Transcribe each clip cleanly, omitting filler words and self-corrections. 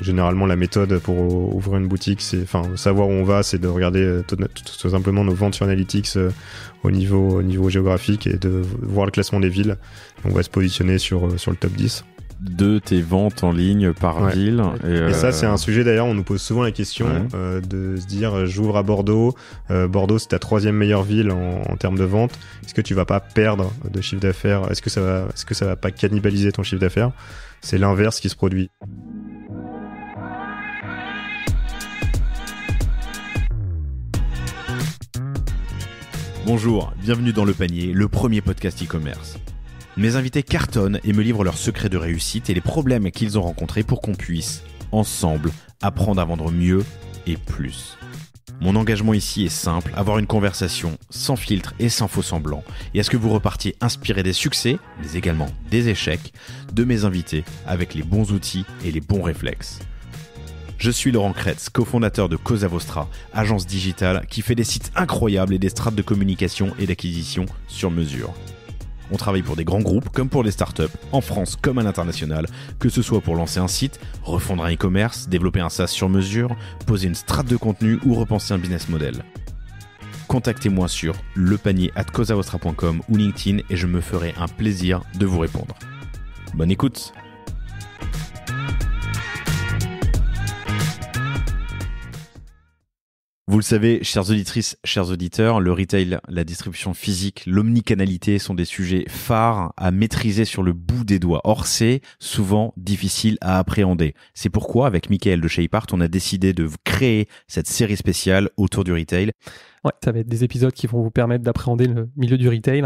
généralement la méthode pour ouvrir une boutique, c'est savoir où on va, c'est de regarder tout simplement nos ventes sur Analytics au niveau géographique et de voir le classement des villes. On va se positionner sur le top 10 de tes ventes en ligne par ville. Et ça, c'est un sujet d'ailleurs, on nous pose souvent la question de se dire j'ouvre à Bordeaux. Bordeaux, c'est ta 3e meilleure ville en termes de vente. Est-ce que tu vas pas perdre de chiffre d'affaires? Est-ce que ça va pas cannibaliser ton chiffre d'affaires? C'est l'inverse qui se produit. Bonjour, bienvenue dans Le Panier, le premier podcast e-commerce. Mes invités cartonnent et me livrent leurs secrets de réussite et les problèmes qu'ils ont rencontrés pour qu'on puisse, ensemble, apprendre à vendre mieux et plus. Mon engagement ici est simple, avoir une conversation sans filtre et sans faux semblants, et à ce que vous repartiez inspiré des succès, mais également des échecs, de mes invités avec les bons outils et les bons réflexes. Je suis Laurent Kretz, cofondateur de Cosa Vostra, agence digitale qui fait des sites incroyables et des strates de communication et d'acquisition sur mesure. On travaille pour des grands groupes comme pour des startups, en France comme à l'international, que ce soit pour lancer un site, refondre un e-commerce, développer un SaaS sur mesure, poser une strate de contenu ou repenser un business model. Contactez-moi sur lepanier@cosavostra.com ou LinkedIn et je me ferai un plaisir de vous répondre. Bonne écoute! Vous le savez, chères auditrices, chers auditeurs, le retail, la distribution physique, l'omnicanalité sont des sujets phares à maîtriser sur le bout des doigts. Or, c'est souvent difficile à appréhender. C'est pourquoi, avec Mickaël de Shapeart, on a décidé de créer cette série spéciale autour du retail. Ouais, ça va être des épisodes qui vont vous permettre d'appréhender le milieu du retail,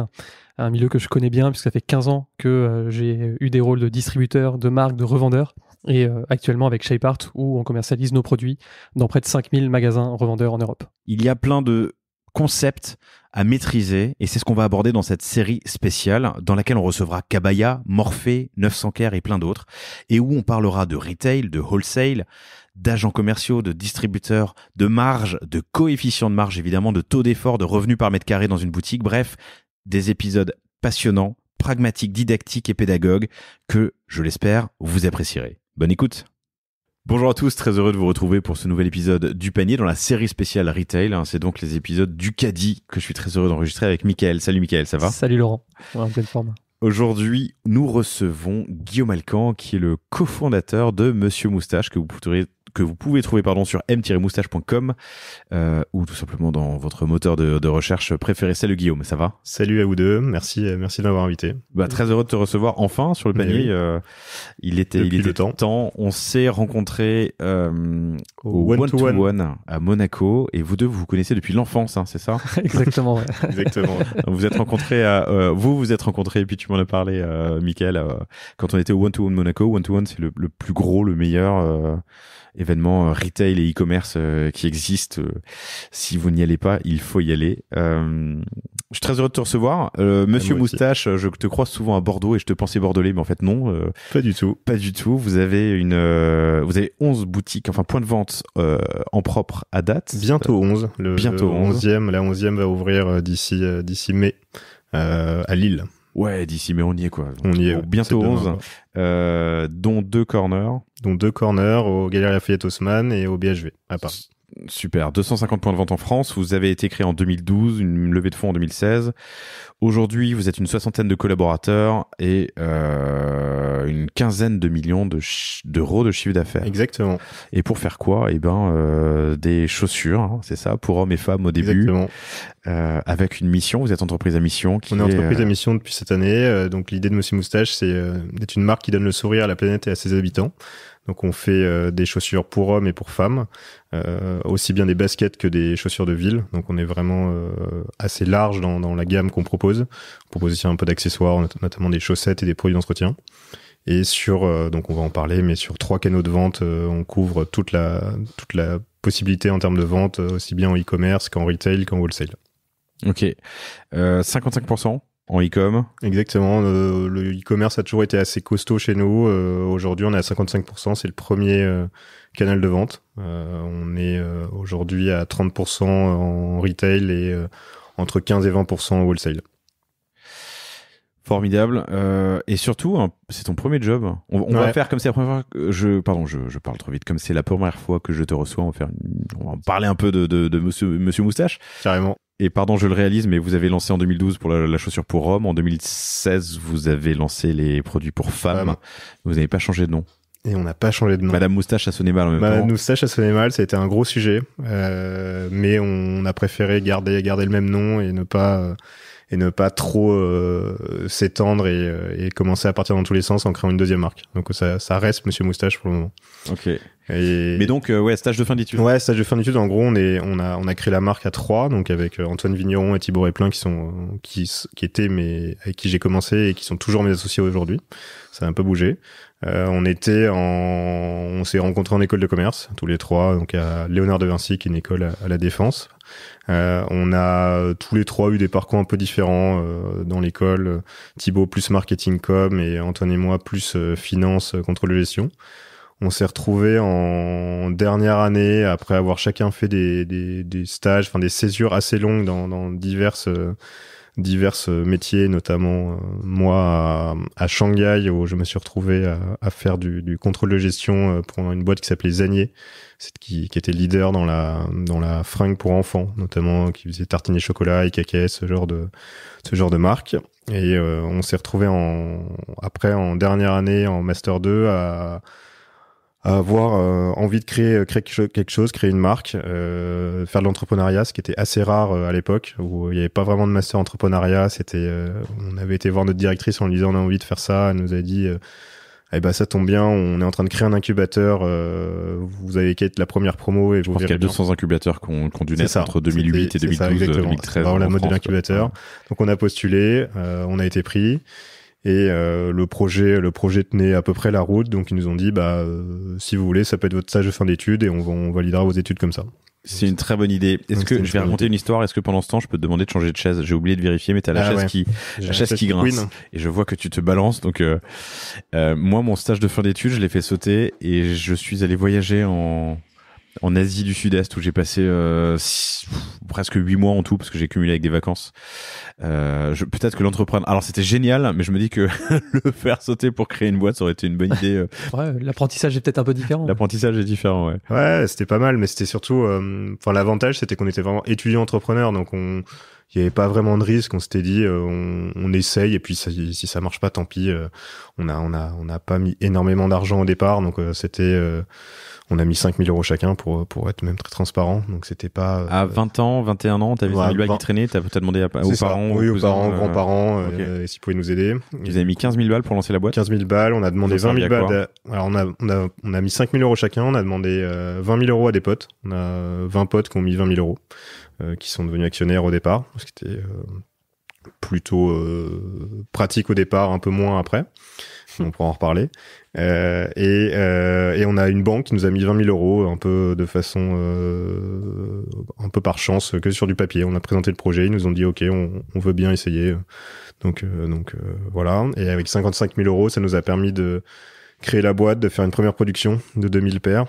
un milieu que je connais bien puisque ça fait 15 ans que j'ai eu des rôles de distributeur, de marque, de revendeur. Et actuellement avec Shapeart où on commercialise nos produits dans près de 5000 magasins revendeurs en Europe. Il y a plein de concepts à maîtriser et c'est ce qu'on va aborder dans cette série spéciale dans laquelle on recevra Kabaya, Morphée, 900 Care et plein d'autres et où on parlera de retail, de wholesale, d'agents commerciaux, de distributeurs, de marge, de coefficient de marge évidemment, de taux d'effort, de revenus par mètre carré dans une boutique. Bref, des épisodes passionnants, pragmatiques, didactiques et pédagogues que, je l'espère, vous apprécierez. Bonne écoute. Bonjour à tous, très heureux de vous retrouver pour ce nouvel épisode du Panier dans la série spéciale Retail. C'est donc les épisodes du Caddie que je suis très heureux d'enregistrer avec Mickaël. Salut Mickaël, ça va ? Salut Laurent, en pleine forme. Aujourd'hui, nous recevons Guillaume Alcan qui est le cofondateur de Monsieur Moustache que vous pouvez trouver sur m-moustache.com ou tout simplement dans votre moteur de recherche préféré. Salut Guillaume, ça va ? Salut à vous deux, merci de m'avoir invité. Très heureux de te recevoir enfin sur le panier. Oui. Il était temps. On s'est rencontrés au One-to-One à Monaco et vous deux vous connaissez depuis l'enfance, hein, c'est ça ? Exactement, ouais. Exactement. Vous êtes rencontrés et puis tu m'en as parlé, Mickaël, quand on était au One-to-One Monaco. One-to-One, c'est le plus gros, le meilleur événement retail et e-commerce qui existe. Si vous n'y allez pas, il faut y aller. Je suis très heureux de te recevoir. Monsieur Moustache, je te croise souvent à Bordeaux et je te pensais bordelais, mais en fait non. Pas du tout. Pas du tout. Vous avez 11 boutiques, enfin points de vente en propre à date. Bientôt 11. Bientôt 11. La 11e va ouvrir d'ici mai à Lille. Ouais, d'ici mai on y est quoi. On y est. Bientôt demain, 11, dont 2 corners. Dont 2 corners au Galeries Lafayette Haussmann et au BHV à Paris. Super, 250 points de vente en France. Vous avez été créé en 2012, une levée de fonds en 2016. Aujourd'hui, vous êtes une 60aine de collaborateurs et une quinzaine de millions d'euros de chiffre d'affaires. Exactement. Et pour faire quoi ? Des chaussures, hein, c'est ça, pour hommes et femmes au début. Exactement. Avec une mission. Vous êtes entreprise à mission. On est entreprise à mission depuis cette année. Donc l'idée de Monsieur Moustache, c'est d'être une marque qui donne le sourire à la planète et à ses habitants. Donc on fait des chaussures pour hommes et pour femmes, aussi bien des baskets que des chaussures de ville. Donc on est vraiment assez large dans la gamme qu'on propose. On propose aussi un peu d'accessoires, notamment des chaussettes et des produits d'entretien. Et donc on va en parler, mais sur 3 canaux de vente, on couvre toute la possibilité en termes de vente, aussi bien en e-commerce qu'en retail qu'en wholesale. Ok, 55% en e-com. Exactement, le e-commerce a toujours été assez costaud chez nous. Aujourd'hui, on est à 55%, c'est le premier canal de vente. On est aujourd'hui à 30% en retail et entre 15 et 20% en wholesale. Formidable. Et surtout, c'est ton premier job. On va faire comme c'est la première fois que je parle trop vite. Comme c'est la première fois que je te reçois, on va parler un peu de Monsieur Moustache. Carrément. Et pardon, je le réalise, mais vous avez lancé en 2012 pour la chaussure pour hommes. En 2016, vous avez lancé les produits pour femmes. Vous n'avez pas changé de nom. Et on n'a pas changé de nom. Madame Moustache, ça sonnait mal en même temps. Madame Moustache, ça sonnait mal. Ça a été un gros sujet. Mais on a préféré garder le même nom et ne pas trop s'étendre et commencer à partir dans tous les sens en créant une deuxième marque. Donc ça reste Monsieur Moustache pour le moment. Ok. Mais donc stage de fin d'études. Ouais, stage de fin d'études. En gros, on a créé la marque à 3, donc avec Antoine Vigneron et Thibaut Réplin qui étaient avec qui j'ai commencé et qui sont toujours mes associés aujourd'hui. Ça a un peu bougé. On s'est rencontrés en école de commerce tous les trois, donc à Léonard de Vinci, qui est une école à la Défense. On a tous les trois eu des parcours un peu différents dans l'école. Thibaut plus marketing com et Antoine et moi plus finance, contrôle de gestion. On s'est retrouvés en dernière année après avoir chacun fait des stages, enfin des césures assez longues dans diverses métiers, notamment moi à Shanghai, où je me suis retrouvé à faire du contrôle de gestion pour une boîte qui s'appelait Zanier, qui était leader dans la fringue pour enfants, notamment qui faisait tartiner chocolat et cacahuètes, ce genre de marque. Et on s'est retrouvé après en dernière année en master 2 à avoir envie de créer quelque chose, créer une marque, faire de l'entrepreneuriat, ce qui était assez rare à l'époque, où il n'y avait pas vraiment de master entrepreneuriat. On avait été voir notre directrice en lui disant on a envie de faire ça. Elle nous a dit ça tombe bien, on est en train de créer un incubateur, vous avez qu'à être la première promo. Et je pense qu'il y a 200 incubateurs qui ont dû naître entre 2008 et 2012, 2013. C'est la mode de l'incubateur. Donc on a postulé, on a été pris. Et le projet tenait à peu près la route, donc ils nous ont dit si vous voulez, ça peut être votre stage de fin d'études et on validera vos études comme ça. C'est une très bonne idée. Je vais raconter une histoire. Est-ce que pendant ce temps, je peux te demander de changer de chaise? J'ai oublié de vérifier, mais t'as la chaise qui grince. Queen. Et je vois que tu te balances. Donc, moi, mon stage de fin d'études, je l'ai fait sauter et je suis allé voyager en Asie du Sud-Est, où j'ai passé presque 8 mois en tout, parce que j'ai cumulé avec des vacances. Peut-être que l'entrepreneur... Alors, c'était génial, mais je me dis que le faire sauter pour créer une boîte, ça aurait été une bonne idée. Ouais, l'apprentissage est peut-être un peu différent. L'apprentissage est différent, ouais. Ouais, c'était pas mal, mais c'était surtout... l'avantage, c'était qu'on était vraiment étudiant-entrepreneur, donc il n'y avait pas vraiment de risque. On s'était dit, on essaye, et puis si ça marche pas, tant pis. On n'a pas mis énormément d'argent au départ, donc on a mis 5 000 € chacun pour être même très transparent. Donc c'était pas... À 20 ans, 21 ans, t'avais 5 000 balles qui traînaient, t'as demandé aux parents? Oui, aux parents, grands-parents, s'ils pouvaient nous aider. Vous avez mis 15 000 balles pour lancer la boîte? 15 000 balles, on a demandé 20 000 balles. Alors on a mis 5 000 € chacun, on a demandé 20 000 € à des potes. On a 20 potes qui ont mis 20 000 €, qui sont devenus actionnaires au départ, ce qui était plutôt pratique au départ, un peu moins après. On pourra en reparler. Et on a une banque qui nous a mis 20 000 € un peu de façon un peu par chance, que sur du papier. On a présenté le projet, ils nous ont dit ok, on veut bien essayer. Donc voilà. Et avec 55 000 €, ça nous a permis de créer la boîte, de faire une première production de 2000 paires,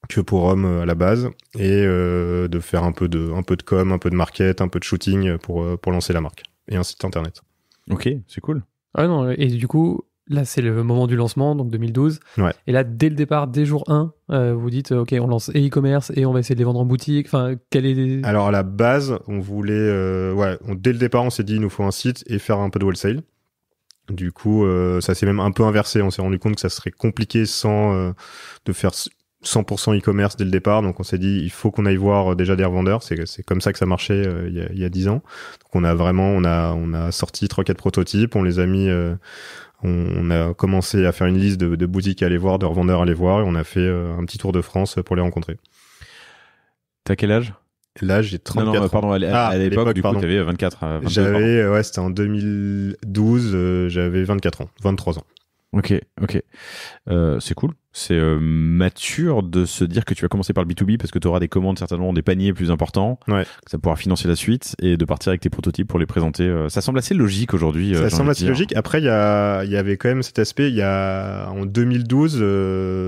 que pour hommes à la base, et de faire un peu de com, un peu de market, un peu de shooting pour lancer la marque et un site internet. Ok, c'est cool. Ah non, et du coup, là, c'est le moment du lancement, donc 2012. Ouais. Et là, dès le départ, dès jour 1, vous dites, OK, on lance e-commerce et on va essayer de les vendre en boutique. Enfin, Alors, à la base, on voulait... dès le départ, on s'est dit, il nous faut un site et faire un peu de wholesale. Du coup, ça s'est même un peu inversé. On s'est rendu compte que ça serait compliqué de faire 100% e-commerce dès le départ. Donc, on s'est dit, il faut qu'on aille voir déjà des revendeurs. C'est comme ça que ça marchait il y a 10 ans. Donc, on a sorti 3-4 prototypes. On les a mis... On a commencé à faire une liste de boutiques à aller voir, de revendeurs à aller voir, et on a fait un petit tour de France pour les rencontrer. T'as quel âge? Là, j'ai 34 ans. Pardon, à l'époque, du coup, t'avais 24. C'était en 2012, j'avais 24 ans, 23 ans. Ok. C'est cool. C'est mature de se dire que tu vas commencer par le B2B parce que tu auras des commandes, certainement des paniers plus importants, que ça pourra financer la suite, et de partir avec tes prototypes pour les présenter. Ça semble assez logique aujourd'hui. Ça semble assez logique. Après, il y avait quand même cet aspect. En 2012,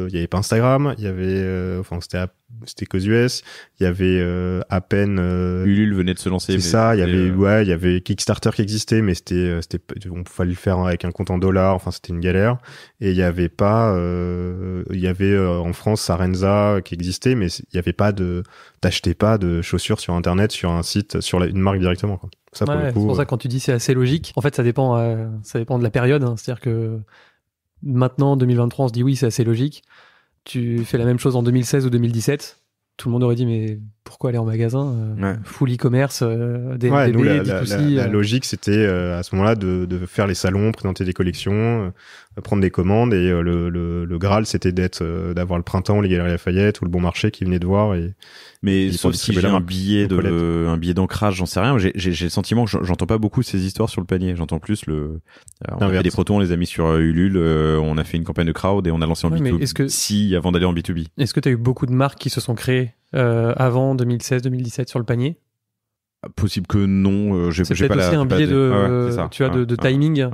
il y avait pas Instagram. Il y avait, c'était c'était qu'aux US. Il y avait à peine Ulule venait de se lancer. C'est ça. Il y avait Kickstarter qui existait, mais on fallait le faire avec un compte en dollars. Enfin, c'était une galère. Et il y avait pas, il y avait en France Sarenza qui existait, mais il y avait pas t'achetais pas de chaussures sur internet, sur un site, sur une marque directement, quoi. Ça, pour le coup, c'est pour ça, quand tu dis c'est assez logique, en fait, ça dépend de la période, hein. C'est-à-dire que maintenant, 2023, on se dit oui, c'est assez logique. Tu fais la même chose en 2016 ou 2017, tout le monde aurait dit mais pourquoi aller en magasin, full e-commerce, DNVB, D2C. La logique, c'était à ce moment-là de faire les salons, présenter des collections, prendre des commandes, et le Graal, c'était d'avoir le printemps, les Galeries Lafayette ou le Bon Marché qui venaient de voir. Mais sauf si j'ai un billet d'ancrage, j'en sais rien. J'ai le sentiment que j'entends pas beaucoup ces histoires sur le panier. J'entends plus on a fait des protos, on les a mis sur Ulule, on a fait une campagne de crowd et on a lancé en B2B avant d'aller en B2B. Est-ce que tu as eu beaucoup de marques qui se sont créées avant 2016-2017 sur le panier? Possible que non. C'est peut-être aussi un biais de timing.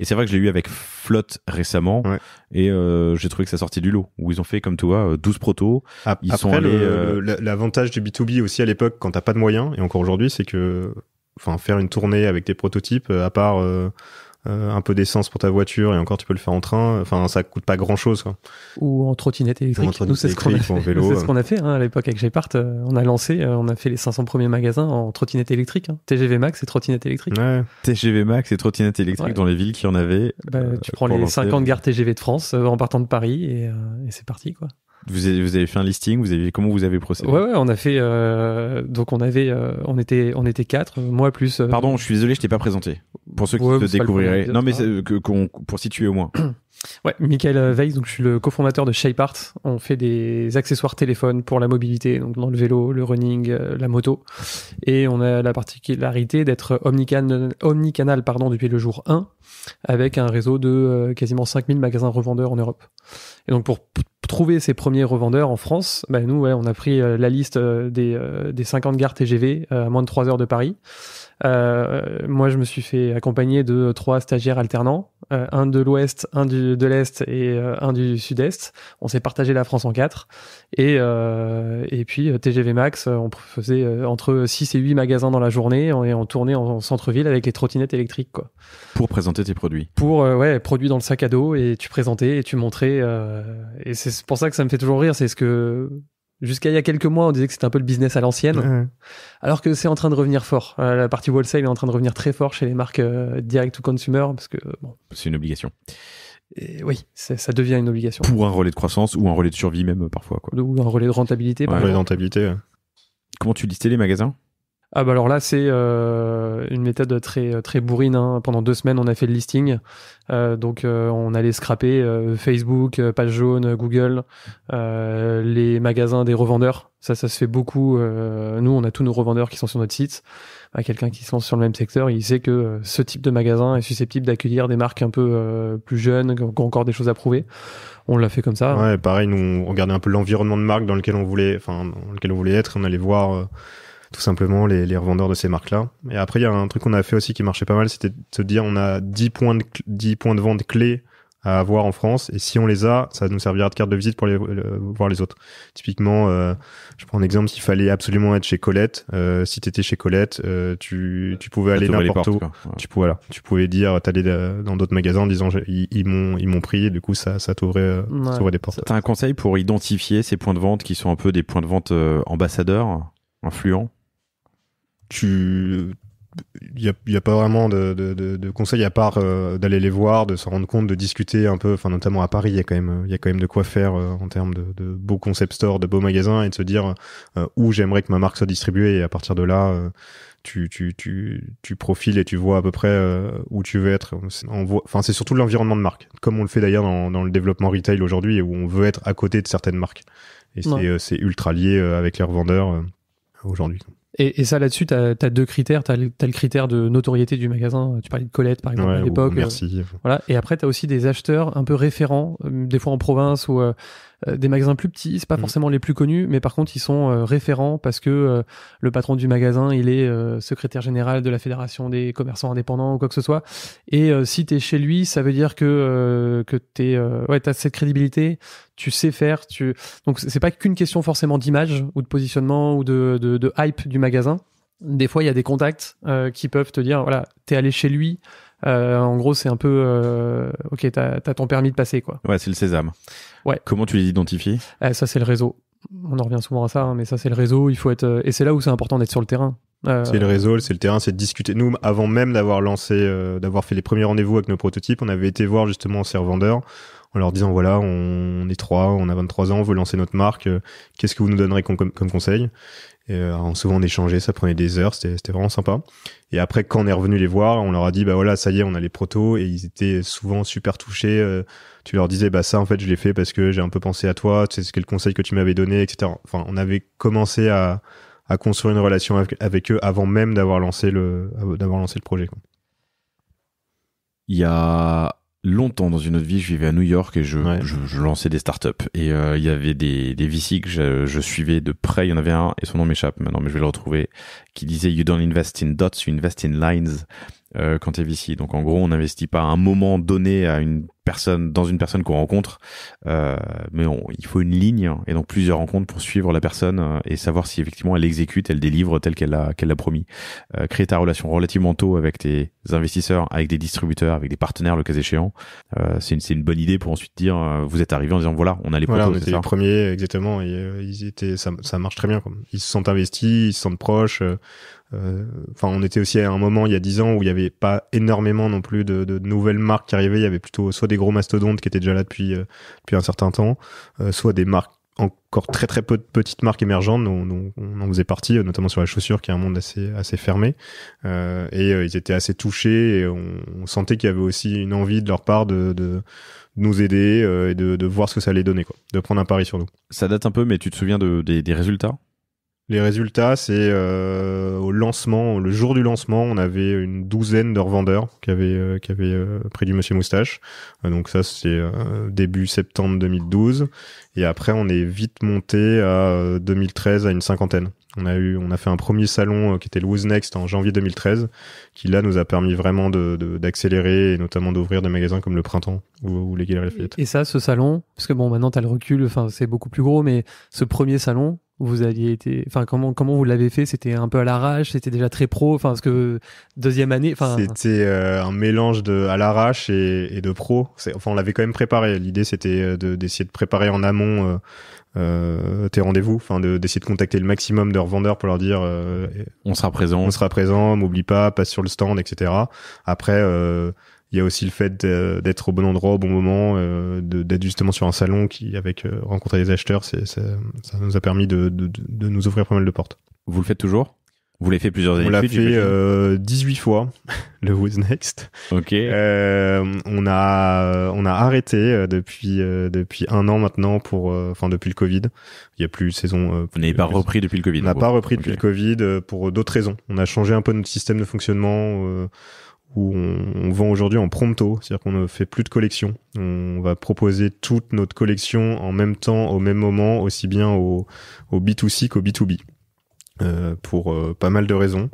Et c'est vrai que je l'ai eu avec Flotte récemment, et j'ai trouvé que ça sortait du lot, où ils ont fait comme toi 12 protos. Après, l'avantage du B2B aussi à l'époque, quand t'as pas de moyens, et encore aujourd'hui, c'est que faire une tournée avec tes prototypes, à part un peu d'essence pour ta voiture, et encore tu peux le faire en train, ça coûte pas grand chose, quoi. Ou en trottinette électrique. Nous, c'est ce qu'on a fait. Vélo, c'est ce qu'on a fait, à l'époque avec Shapart. On a fait les 500 premiers magasins en trottinette électrique, TGV Max et trottinette électrique. TGV Max et trottinette électrique dans les villes qui en avaient. Tu prends les 50 gares TGV de France en partant de Paris, et c'est parti, quoi. Vous avez fait un listing, comment vous avez procédé? Ouais, on a fait, donc on était 4, moi plus. Pardon, je suis désolé, je t'ai pas présenté. Pour ceux qui te découvriraient. Non, mais pour situer au moins. Ouais, Michael Weiss, donc je suis le cofondateur de Shapart. On fait des accessoires téléphone pour la mobilité, donc dans le vélo, le running, la moto. Et on a la particularité d'être omnicanal, depuis le jour 1, avec un réseau de quasiment 5000 magasins revendeurs en Europe. Et donc pour trouver ces premiers revendeurs en France, nous, on a pris la liste des 50 gares TGV à moins de 3 heures de Paris. Moi, je me suis fait accompagner de 3 stagiaires alternants, un de l'Ouest, un de l'Est et un du Sud-Est. On s'est partagé la France en 4. Et puis TGV Max, on faisait entre 6 et 8 magasins dans la journée, et on tournait en centre-ville avec les trottinettes électriques, quoi. Pour présenter tes produits. Produits dans le sac à dos, et tu présentais et tu montrais. Et c'est pour ça que ça me fait toujours rire, c'est ce que... Jusqu'à il y a quelques mois, on disait que c'était un peu le business à l'ancienne, alors que c'est en train de revenir fort. La partie wholesale est en train de revenir très fort chez les marques direct to consumer, parce que c'est une obligation. Et oui, ça devient une obligation. Pour un relais de croissance ou un relais de survie même parfois, quoi. Ou un relais de rentabilité. Un relais de rentabilité. Comment tu listais les magasins? Alors là, c'est une méthode très très bourrine, hein. Pendant 2 semaines, on a fait le listing. Donc on allait scraper Facebook, page jaune, Google, les magasins des revendeurs. Ça se fait beaucoup. Nous, on a tous nos revendeurs qui sont sur notre site. Quelqu'un qui se lance sur le même secteur, il sait que ce type de magasin est susceptible d'accueillir des marques un peu plus jeunes, qui ont encore des choses à prouver. On l'a fait comme ça. Ouais, pareil, nous on regardait un peu l'environnement de marque dans lequel on voulait être. On allait voir tout simplement les revendeurs de ces marques-là. Et après, il y a un truc qu'on a fait aussi qui marchait pas mal, c'était de se dire on a 10 points de vente clés à avoir en France, et si on les a, ça nous servira de carte de visite pour voir les autres. Typiquement, je prends un exemple, s'il fallait absolument être chez Colette, si t'étais chez Colette, tu pouvais aller n'importe où. Ouais. Tu pouvais dire, t'allais dans d'autres magasins en disant ils m'ont pris, et du coup ça t'ouvrait des portes. T'as un conseil pour identifier ces points de vente qui sont un peu des points de vente ambassadeurs, influents? Il y a pas vraiment de conseils à part d'aller les voir, de se rendre compte, de discuter un peu, notamment à Paris, il y a quand même de quoi faire en termes de beaux concept stores, de beaux magasins, et de se dire où j'aimerais que ma marque soit distribuée, et à partir de là tu profiles et tu vois à peu près où tu veux être. C'est surtout l'environnement de marque, comme on le fait d'ailleurs dans le développement retail aujourd'hui, où on veut être à côté de certaines marques, et c'est ultra lié avec les revendeurs aujourd'hui. Et ça, là-dessus, t'as 2 critères. T'as le critère de notoriété du magasin. Tu parlais de Colette, par exemple, à l'époque. Merci. Voilà. Et après, t'as aussi des acheteurs un peu référents, des fois en province, ou des magasins plus petits, c'est pas forcément les plus connus, mais par contre ils sont référents parce que le patron du magasin il est secrétaire général de la fédération des commerçants indépendants ou quoi que ce soit. Et si t'es chez lui, ça veut dire que t'as cette crédibilité, tu sais faire, donc c'est pas qu'une question forcément d'image ou de positionnement ou de hype du magasin. Des fois il y a des contacts qui peuvent te dire voilà, t'es allé chez lui. En gros, c'est un peu ok, t'as ton permis de passer, quoi. Ouais, c'est le sésame. Ouais. Comment tu les identifies ? Ça, c'est le réseau. On en revient souvent à ça, hein, mais ça, c'est le réseau. Il faut être, et c'est là où c'est important d'être sur le terrain. C'est le réseau, c'est le terrain, c'est de discuter. Nous, avant même d'avoir d'avoir fait les premiers rendez-vous avec nos prototypes, on avait été voir justement ces revendeurs en leur disant voilà, on est 3, on a 23 ans, on veut lancer notre marque. Qu'est-ce que vous nous donnerez comme conseil ? Et souvent on échangeait, ça prenait des heures, c'était vraiment sympa. Et après quand on est revenu les voir, on leur a dit bah voilà, ça y est, on a les protos, et ils étaient souvent super touchés. Tu leur disais bah ça en fait je l'ai fait parce que j'ai un peu pensé à toi, tu sais quel conseil que tu m'avais donné, etc. Enfin on avait commencé à construire une relation avec eux avant même d'avoir lancé le projet, quoi. Il y a longtemps dans une autre vie, je vivais à New York et je lançais des startups. Et il y avait des VC que je suivais de près. Il y en avait un, et son nom m'échappe maintenant, mais je vais le retrouver, qui disait « You don't invest in dots, you invest in lines ». Quand t'es VC. Donc en gros, on n'investit pas à un moment donné à dans une personne qu'on rencontre, mais il faut une ligne et donc plusieurs rencontres pour suivre la personne et savoir si effectivement elle exécute, elle délivre tel qu'elle l'a promis. Créer ta relation relativement tôt avec tes investisseurs, avec des distributeurs, avec des partenaires le cas échéant, c'est une bonne idée pour ensuite dire vous êtes arrivé en disant voilà, on a les protos, on était les premiers, exactement, et ça marche très bien, quoi. Ils se sentent investis, ils se sentent proches. Enfin, on était aussi à un moment il y a 10 ans où il y avait pas énormément non plus de nouvelles marques qui arrivaient. Il y avait plutôt soit des gros mastodontes qui étaient déjà là depuis un certain temps, soit des marques encore très très peu de petites marques émergentes dont on en faisait partie, notamment sur la chaussure qui est un monde assez fermé, et ils étaient assez touchés et on sentait qu'il y avait aussi une envie de leur part de nous aider et de voir ce que ça allait donner, quoi, de prendre un pari sur nous. Ça date un peu, mais tu te souviens des résultats ? Les résultats, c'est au lancement, le jour du lancement, on avait une douzaine de revendeurs qui avaient pris du Monsieur Moustache. Donc ça, c'est début septembre 2012. Et après, on est vite monté à 2013 à une cinquantaine. On a fait un premier salon qui était le Who's Next en janvier 2013, qui là nous a permis vraiment d'accélérer et notamment d'ouvrir des magasins comme le Printemps ou les Galeries Lafayette. Et ça, ce salon, parce que bon, maintenant t'as le recul, enfin c'est beaucoup plus gros, mais ce premier salon, vous aviez été, enfin comment vous l'avez fait? C'était un peu à l'arrache, c'était déjà très pro, enfin parce que deuxième année, enfin c'était un mélange de à l'arrache et de pro. Enfin on l'avait quand même préparé. L'idée c'était d'essayer de préparer en amont tes rendez-vous, enfin d'essayer de contacter le maximum de revendeurs pour leur dire on sera présent, m'oublie pas, passe sur le stand, etc. Après il y a aussi le fait d'être au bon endroit au bon moment, d'être justement sur un salon qui avec rencontrer des acheteurs, ça nous a permis de nous ouvrir pas mal de portes. Vous le faites toujours? Vous l'avez fait plusieurs années? On l'a fait 18 fois, le Who's Next. Ok. On a arrêté depuis un an maintenant depuis le Covid. Il y a plus de saison. Vous n'avez pas repris depuis le Covid? On n'a pas repris depuis le Covid pour d'autres raisons. On a changé un peu notre système de fonctionnement où on vend aujourd'hui en prompto, c'est-à-dire qu'on ne fait plus de collection. On va proposer toute notre collection en même temps, au même moment, aussi bien au B2C qu'au B2B. Pour pas mal de raisons,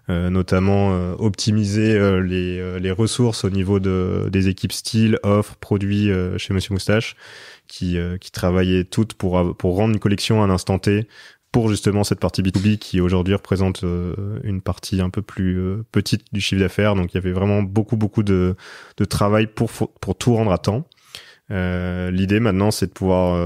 notamment optimiser les ressources au niveau des équipes style, offres, produits chez Monsieur Moustache, qui travaillaient toutes pour rendre une collection à un instant T, pour justement cette partie B2B qui aujourd'hui représente une partie un peu plus petite du chiffre d'affaires. Donc il y avait vraiment beaucoup de travail pour tout rendre à temps. L'idée maintenant, c'est de pouvoir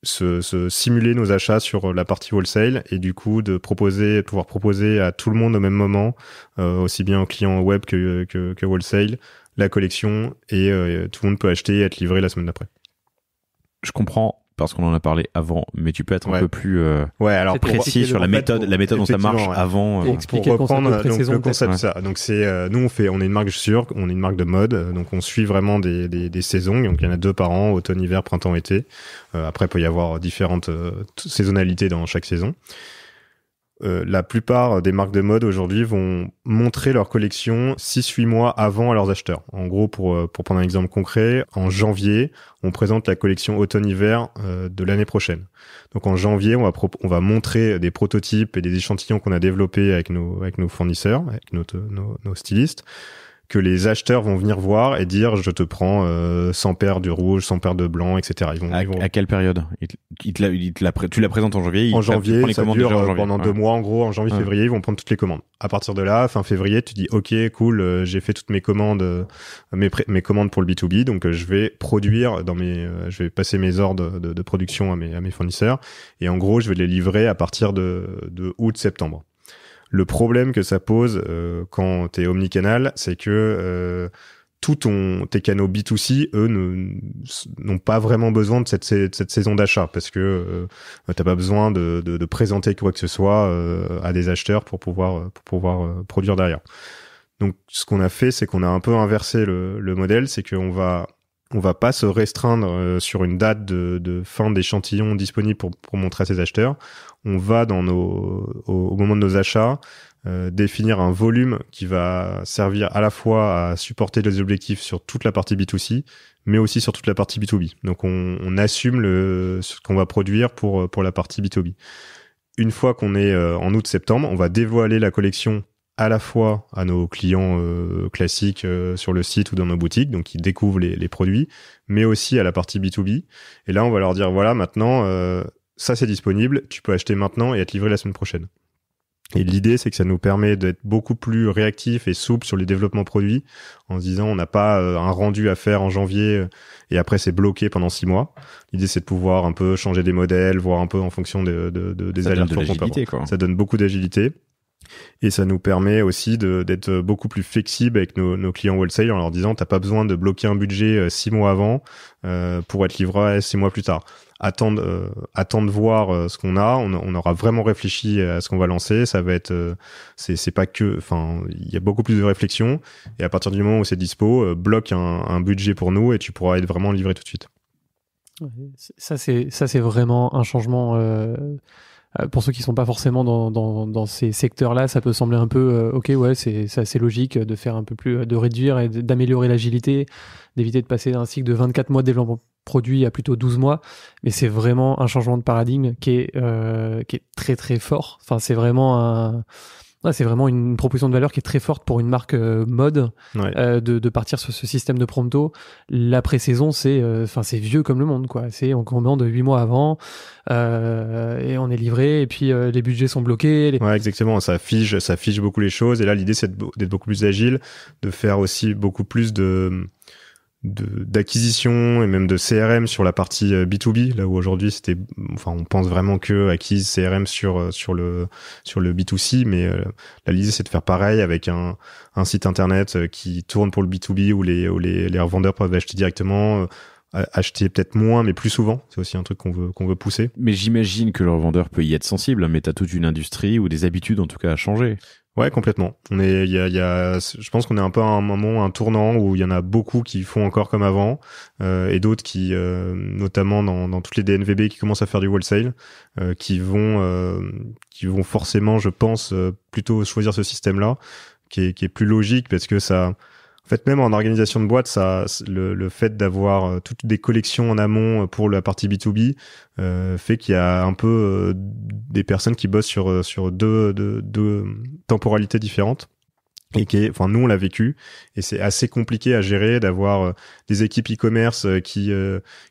se simuler nos achats sur la partie wholesale et du coup de pouvoir proposer à tout le monde au même moment, aussi bien aux clients web que wholesale, la collection, et tout le monde peut acheter et être livré la semaine d'après. Je comprends, parce qu'on en a parlé avant, mais tu peux être un peu plus alors précis sur la méthode dont ça marche avant. Expliquer pour reprendre le concept, ouais. ça. Donc c'est nous on est une marque de chaussures, on est une marque de mode, donc on suit vraiment des saisons. Donc il y en a 2 par an, automne, hiver, printemps, été. Après il peut y avoir différentes saisonnalités dans chaque saison. La plupart des marques de mode aujourd'hui vont montrer leur collection 6-8 mois avant à leurs acheteurs. En gros, pour prendre un exemple concret, en janvier, on présente la collection automne-hiver de l'année prochaine. Donc en janvier, on va montrer des prototypes et des échantillons qu'on a développés avec nos fournisseurs, avec nos stylistes, que les acheteurs vont venir voir et dire je te prends 100 paires de rouge, 100 paires de blanc, etc. À quelle période tu la présentes en janvier? En janvier, ça dure pendant 2 mois en gros. En janvier, Ouais. février, ils vont prendre toutes les commandes. À partir de là, fin février, tu dis ok, cool, j'ai fait toutes mes commandes, mes commandes pour le B2B, donc je vais produire je vais passer mes ordres de production à mes fournisseurs et en gros, je vais les livrer à partir de août-septembre. Le problème que ça pose quand t'es omnicanal, c'est que tous tes canaux B2C, eux, n'ont pas vraiment besoin de cette saison d'achat parce que t'as pas besoin de présenter quoi que ce soit à des acheteurs pour pouvoir produire derrière. Donc, ce qu'on a fait, c'est qu'on a un peu inversé le modèle, c'est qu'on va pas se restreindre sur une date de fin d'échantillon disponible pour montrer à ses acheteurs. On va au moment de nos achats définir un volume qui va servir à la fois à supporter les objectifs sur toute la partie B2C, mais aussi sur toute la partie B2B. Donc on assume ce qu'on va produire pour la partie B2B. Une fois qu'on est en août-septembre, on va dévoiler la collection à la fois à nos clients classiques sur le site ou dans nos boutiques, donc qui découvrent les produits, mais aussi à la partie B2B. Et là, on va leur dire, voilà, maintenant, ça c'est disponible, tu peux acheter maintenant et être livré la semaine prochaine. Et l'idée, c'est que ça nous permet d'être beaucoup plus réactifs et souples sur les développements produits, en se disant, on n'a pas un rendu à faire en janvier et après c'est bloqué pendant 6 mois. L'idée, c'est de pouvoir un peu changer des modèles, voir un peu en fonction des allers-retours qu'on peut avoir. Ça donne beaucoup d'agilité. Et ça nous permet aussi d'être beaucoup plus flexible avec nos clients wholesale en leur disant t'as pas besoin de bloquer un budget 6 mois avant pour être livré 6 mois plus tard. Attends de voir ce qu'on a. On aura vraiment réfléchi à ce qu'on va lancer. Ça va être c'est pas que, enfin, il y a beaucoup plus de réflexion. Et à partir du moment où c'est dispo, bloque un budget pour nous et tu pourras être vraiment livré tout de suite. Ça c'est vraiment un changement. Pour ceux qui sont pas forcément dans ces secteurs-là, ça peut sembler un peu ok, ouais, c'est assez logique de faire un peu plus, de réduire et d'améliorer l'agilité, d'éviter de passer d'un cycle de 24 mois de développement produit à plutôt 12 mois, mais c'est vraiment un changement de paradigme qui est très très fort. Enfin, c'est vraiment une proposition de valeur qui est très forte pour une marque mode, ouais. de partir sur ce système de prompto. La pré-saison, c'est vieux comme le monde, quoi. C'est on commande 8 mois avant et on est livré, et puis les budgets sont bloqués. Ouais, exactement. Ça fige beaucoup les choses. Et là, l'idée, c'est d'être beaucoup plus agile, de faire aussi beaucoup plus d'acquisition et même de CRM sur la partie B2B, là où aujourd'hui on pense vraiment que acquise CRM sur le B2C, mais là l'idée c'est de faire pareil avec un site internet qui tourne pour le B2B où les revendeurs peuvent acheter directement, acheter peut-être moins mais plus souvent. C'est aussi un truc qu'on veut pousser. Mais j'imagine que le revendeur peut y être sensible, mais t'as toute une industrie ou des habitudes en tout cas à changer. Ouais, complètement. Je pense qu'on est un peu à un tournant où il y en a beaucoup qui font encore comme avant, et d'autres qui, notamment dans toutes les DNVB qui commencent à faire du wholesale, qui vont forcément, je pense, plutôt choisir ce système-là, qui est plus logique parce que ça, en fait, même en organisation de boîte, le fait d'avoir toutes des collections en amont pour la partie B2B fait qu'il y a un peu des personnes qui bossent sur deux temporalités différentes. Et nous on l'a vécu et c'est assez compliqué à gérer d'avoir des équipes e-commerce qui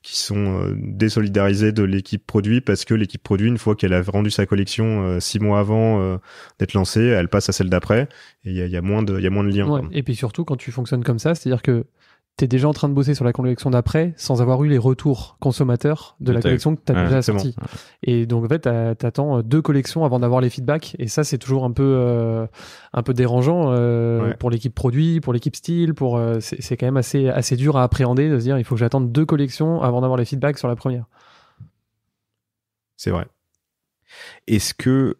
sont désolidarisées de l'équipe produit parce que l'équipe produit, une fois qu'elle a vendu sa collection 6 mois avant d'être lancée, elle passe à celle d'après et il y a moins de liens. Ouais. Et puis surtout quand tu fonctionnes comme ça, c'est-à-dire que t'es déjà en train de bosser sur la collection d'après sans avoir eu les retours consommateurs de la collection que t'as déjà sortie. Et donc en fait t'attends 2 collections avant d'avoir les feedbacks, et ça c'est toujours un peu dérangeant pour l'équipe produit, pour l'équipe style, c'est quand même assez dur à appréhender de se dire il faut que j'attende 2 collections avant d'avoir les feedbacks sur la première. C'est vrai. Est-ce que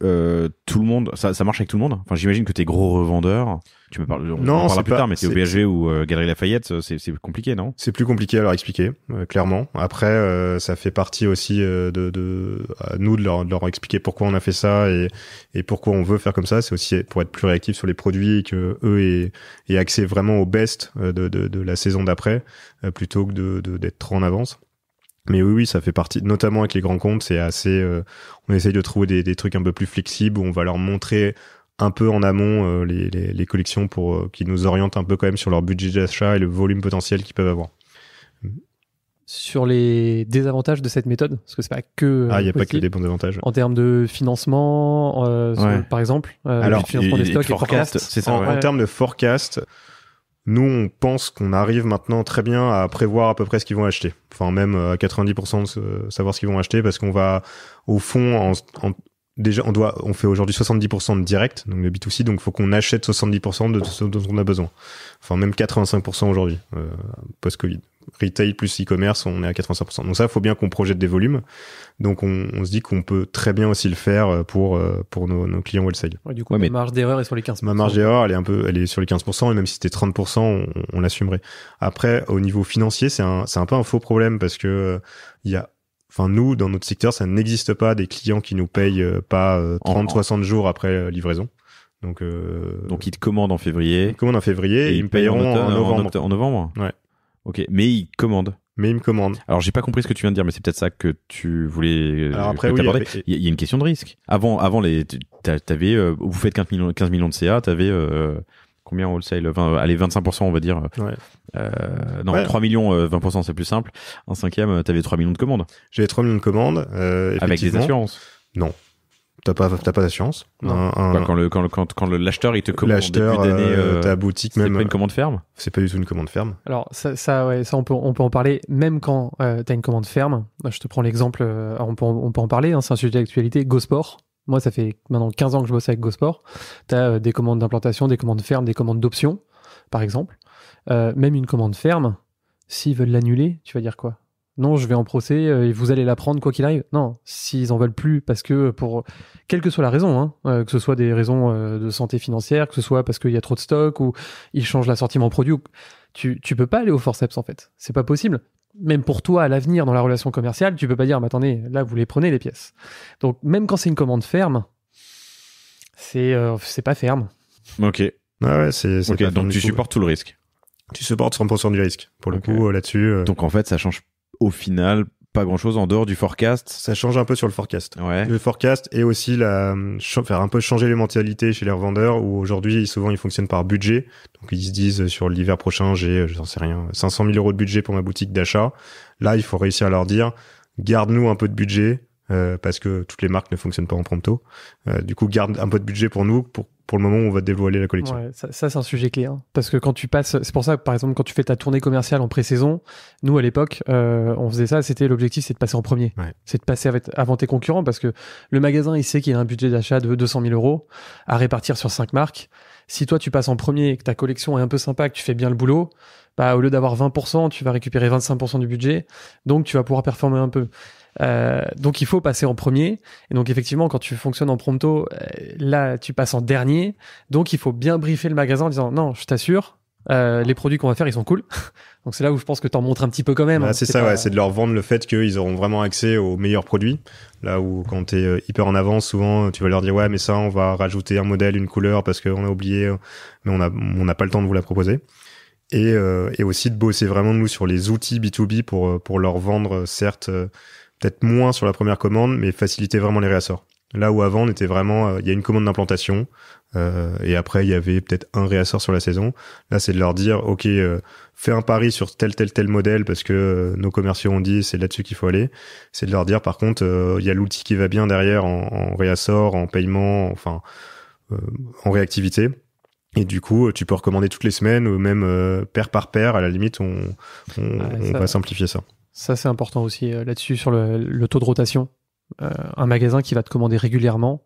tout le monde, ça marche avec tout le monde? Enfin, j'imagine que t'es gros revendeurs. Tu me parles, on en parlera plus tard, mais t'es au BHG ou Galeries Lafayette, c'est compliqué, non? C'est plus compliqué à leur expliquer, clairement. Après, ça fait partie aussi à nous de leur expliquer pourquoi on a fait ça et pourquoi on veut faire comme ça. C'est aussi pour être plus réactif sur les produits et que eux aient accès vraiment au best de la saison d'après, plutôt que d'être trop en avance. Mais oui, ça fait partie, notamment avec les grands comptes, c'est assez. On essaye de trouver des trucs un peu plus flexibles où on va leur montrer un peu en amont les collections pour qu'ils nous orientent un peu quand même sur leur budget d'achat et le volume potentiel qu'ils peuvent avoir. Sur les désavantages de cette méthode, parce que c'est pas que il n'y a pas que des bons avantages. En termes de financement, par exemple, alors financement des stocks et forecast. C'est ça. En termes de forecast, nous on pense qu'on arrive maintenant très bien à prévoir à peu près ce qu'ils vont acheter. Enfin même à 90% de savoir ce qu'ils vont acheter parce qu'on va au fond déjà, on fait aujourd'hui 70% de direct, donc de B2C, donc il faut qu'on achète 70% de ce dont on a besoin. Enfin, même 85% aujourd'hui, post-Covid. Retail plus e-commerce, on est à 85%. Donc ça, il faut bien qu'on projette des volumes. Donc on se dit qu'on peut très bien aussi le faire pour nos clients wholesale. Ouais, du coup, ma marge d'erreur est sur les 15%. Ma marge d'erreur, elle est sur les 15%, et même si c'était 30%, on l'assumerait. Après, au niveau financier, c'est un peu un faux problème parce que nous, dans notre secteur, ça n'existe pas des clients qui nous payent pas 30-60 jours après livraison. Donc ils te commandent en février. Ils commandent en février et ils me payeront en novembre. En novembre. Ouais. Ok, mais ils commandent. Mais ils me commandent. Alors j'ai pas compris ce que tu viens de dire, mais c'est peut-être ça que tu voulais. Alors après, il y a une question de risque. Avant t'avais, vous faites 15 millions de CA, t'avais combien en wholesale? 25%, on va dire. Ouais. 3 millions, 20%, c'est plus simple. Un cinquième, t'avais 3 millions de commandes. J'avais 3 millions de commandes. Avec des assurances? Non. T'as pas d'assurance. Quand l'acheteur il te commande l'acheteur, début d'année, ta boutique même. C'est pas une commande ferme? C'est pas du tout une commande ferme. Alors ça on peut en parler même quand t'as une commande ferme. Je te prends l'exemple, on peut en parler. Hein, c'est un sujet d'actualité. GoSport. Moi, ça fait maintenant 15 ans que je bosse avec GoSport. T'as des commandes d'implantation, des commandes fermes, des commandes d'options, par exemple. Même une commande ferme, s'ils veulent l'annuler, tu vas dire quoi? Non, je vais en procès et vous allez la prendre quoi qu'il arrive. Non, s'ils en veulent plus parce que quelle que soit la raison, que ce soit des raisons de santé financière, que ce soit parce qu'il y a trop de stock ou ils changent l'assortiment produit, tu peux pas aller au forceps en fait. C'est pas possible. Même pour toi à l'avenir dans la relation commerciale, tu peux pas dire mais attendez, là vous les prenez les pièces. Donc même quand c'est une commande ferme, c'est pas ferme. Ok. Ouais, c'est okay, donc tu supportes tout le risque. Tu supportes 100% du risque. Pour le coup, là-dessus. Donc en fait, ça change au final pas grand-chose en dehors du forecast. Ça change un peu sur le forecast. Ouais. Le forecast et aussi faire un peu changer les mentalités chez les revendeurs où aujourd'hui, souvent, ils fonctionnent par budget. Donc, ils se disent sur l'hiver prochain, j'en sais rien, 500 000 € de budget pour ma boutique d'achat. Là, il faut réussir à leur dire, garde-nous un peu de budget, parce que toutes les marques ne fonctionnent pas en prompto. Du coup, garde un peu de budget pour nous, pour le moment où on va dévoiler la collection. Ouais, ça c'est un sujet clé, hein. Parce que quand tu passes, c'est pour ça, par exemple, quand tu fais ta tournée commerciale en pré-saison, nous à l'époque, on faisait ça. C'était l'objectif, c'est de passer en premier, c'est de passer avant tes concurrents, parce que le magasin, il sait qu'il a un budget d'achat de 200 000 € à répartir sur 5 marques. Si toi tu passes en premier et que ta collection est un peu sympa, que tu fais bien le boulot, bah au lieu d'avoir 20%, tu vas récupérer 25% du budget, donc tu vas pouvoir performer un peu. Donc il faut passer en premier, et donc effectivement quand tu fonctionnes en prompto, là tu passes en dernier, donc il faut bien briefer le magasin en disant non, je t'assure, les produits qu'on va faire ils sont cool. Donc c'est là où je pense que t'en montres un petit peu quand même. C'est ça, ouais, c'est de leur vendre le fait qu'ils auront vraiment accès aux meilleurs produits. Là où quand t'es hyper en avance, souvent tu vas leur dire ouais mais ça on va rajouter un modèle, une couleur parce qu'on a oublié, mais on n'a pas le temps de vous la proposer. Et aussi de bosser vraiment nous sur les outils B2B pour leur vendre certes peut-être moins sur la première commande, mais faciliter vraiment les réassorts. Là où avant, on était vraiment, il y a une commande d'implantation, et après, il y avait peut-être un réassort sur la saison. Là, c'est de leur dire, OK, fais un pari sur tel modèle, parce que nos commerciaux ont dit, c'est là-dessus qu'il faut aller. C'est de leur dire, par contre, il y a l'outil qui va bien derrière en réassort, en paiement, enfin, en réactivité. Et du coup, tu peux recommander toutes les semaines, ou même paire par paire. À la limite, on va simplifier ça. Ça, c'est important aussi là-dessus, sur le taux de rotation. Un magasin qui va te commander régulièrement,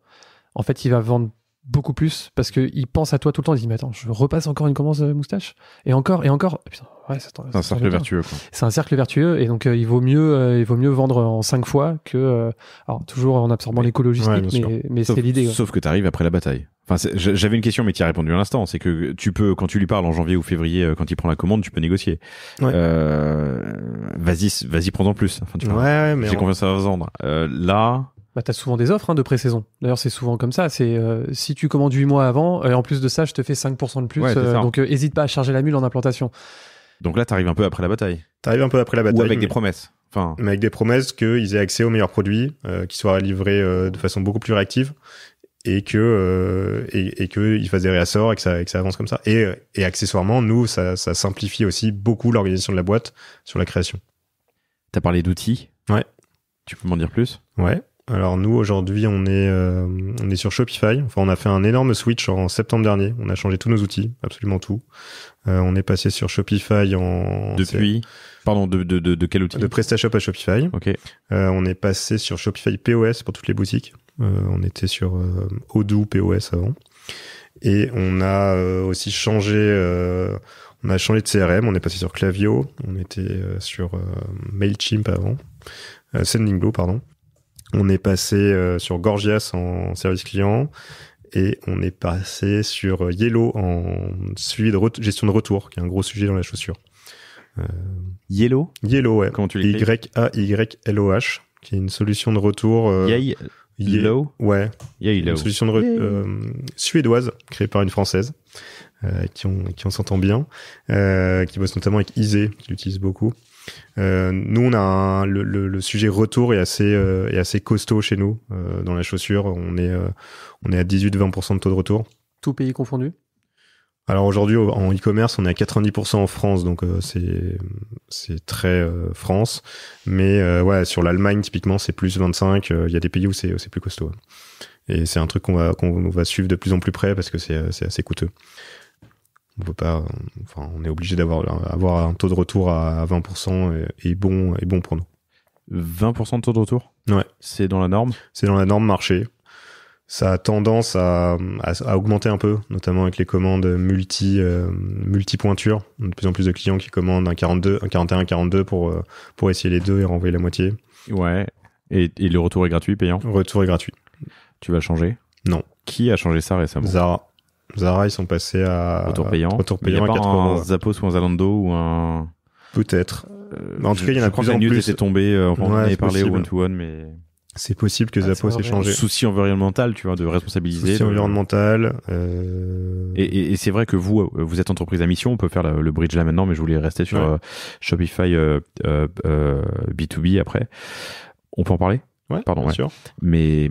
en fait, il va vendre beaucoup plus parce qu'il pense à toi tout le temps. Il dit, mais attends, je repasse encore une commande moustache et encore. Putain, Ouais, c'est un cercle vertueux, quoi. C'est un cercle vertueux, et donc il vaut mieux vendre en 5 fois que alors toujours en absorbant l'écologistique, mais c'est l'idée. Ouais. Sauf que tu arrives après la bataille. Enfin, j'avais une question, mais tu y as répondu à l'instant. C'est que tu peux, quand tu lui parles en janvier ou février, quand il prend la commande, tu peux négocier. Ouais. Vas-y, prends-en plus. Enfin, mais j'ai confiance à vendre. Là. Bah, t'as souvent des offres de pré-saison. D'ailleurs, c'est souvent comme ça. C'est si tu commandes 8 mois avant, en plus de ça, je te fais 5% de plus. Donc, hésite pas à charger la mule en implantation. Donc là, t'arrives un peu après la bataille. Ou avec des promesses. Enfin... Mais avec des promesses qu'ils aient accès aux meilleurs produits, qui soient livrés de façon beaucoup plus réactive, et que ils fassent des réassorts et que ça avance comme ça. Et accessoirement, nous, ça simplifie aussi beaucoup l'organisation de la boîte sur la création. T'as parlé d'outils. Ouais. Tu peux m'en dire plus? Ouais. Alors nous aujourd'hui on est sur Shopify. Enfin on a fait un énorme switch en septembre dernier. On a changé tous nos outils, absolument tout. On est passé sur Shopify de quel outil? De PrestaShop à Shopify. Ok. On est passé sur Shopify POS pour toutes les boutiques. On était sur Odoo POS avant. Et on a aussi changé. On a changé de CRM. On est passé sur Klaviyo. On était sur Mailchimp avant. Sendinblue pardon. On est passé sur Gorgias en service client et on est passé sur Yellow en suivi de gestion de retour, qui est un gros sujet dans la chaussure. Yellow, ouais. Comment tu l'écris? YAYLOH, qui est une solution de retour. Yellow. Ouais. Yellow. Une solution de suédoise créée par une française. Qui on s'entend bien, qui bosse notamment avec Isée, qui l'utilise beaucoup. Nous, on a le sujet retour est assez costaud chez nous dans la chaussure. On est à 18-20% de taux de retour. Tout pays confondu. Alors aujourd'hui, en e-commerce, on est à 90% en France, donc c'est très France. Mais ouais, sur l'Allemagne, typiquement, c'est plus 25. Il y a des pays où c'est plus costaud. Et c'est un truc qu'on va suivre de plus en plus près parce que c'est assez coûteux. On peut pas, on est obligé avoir un taux de retour à 20% et bon pour nous. 20% de taux de retour? Ouais. C'est dans la norme? C'est dans la norme marché. Ça a tendance à augmenter un peu, notamment avec les commandes multi-pointures. De plus en plus de clients qui commandent un 42, un 41, un 42 pour essayer les deux et renvoyer la moitié. Ouais. Et le retour est gratuit, payant? Le retour est gratuit. Tu vas changer? Non. Qui a changé ça récemment? Zara, ils sont passés à retour payant. Il n'y a pas 80 un €. Zappos ou un Zalando ou un... Peut-être. En tout cas, il y en a plus en plus. était tombé, on avait parlé au one-to-one, mais... C'est possible que Zappos ait changé. Souci environnemental, tu vois, de responsabiliser. Souci environnemental. Et c'est vrai que vous êtes entreprise à mission, on peut faire le bridge là maintenant, mais je voulais rester sur Shopify B2B après. On peut en parler? Ouais, pardon, bien sûr. Mais...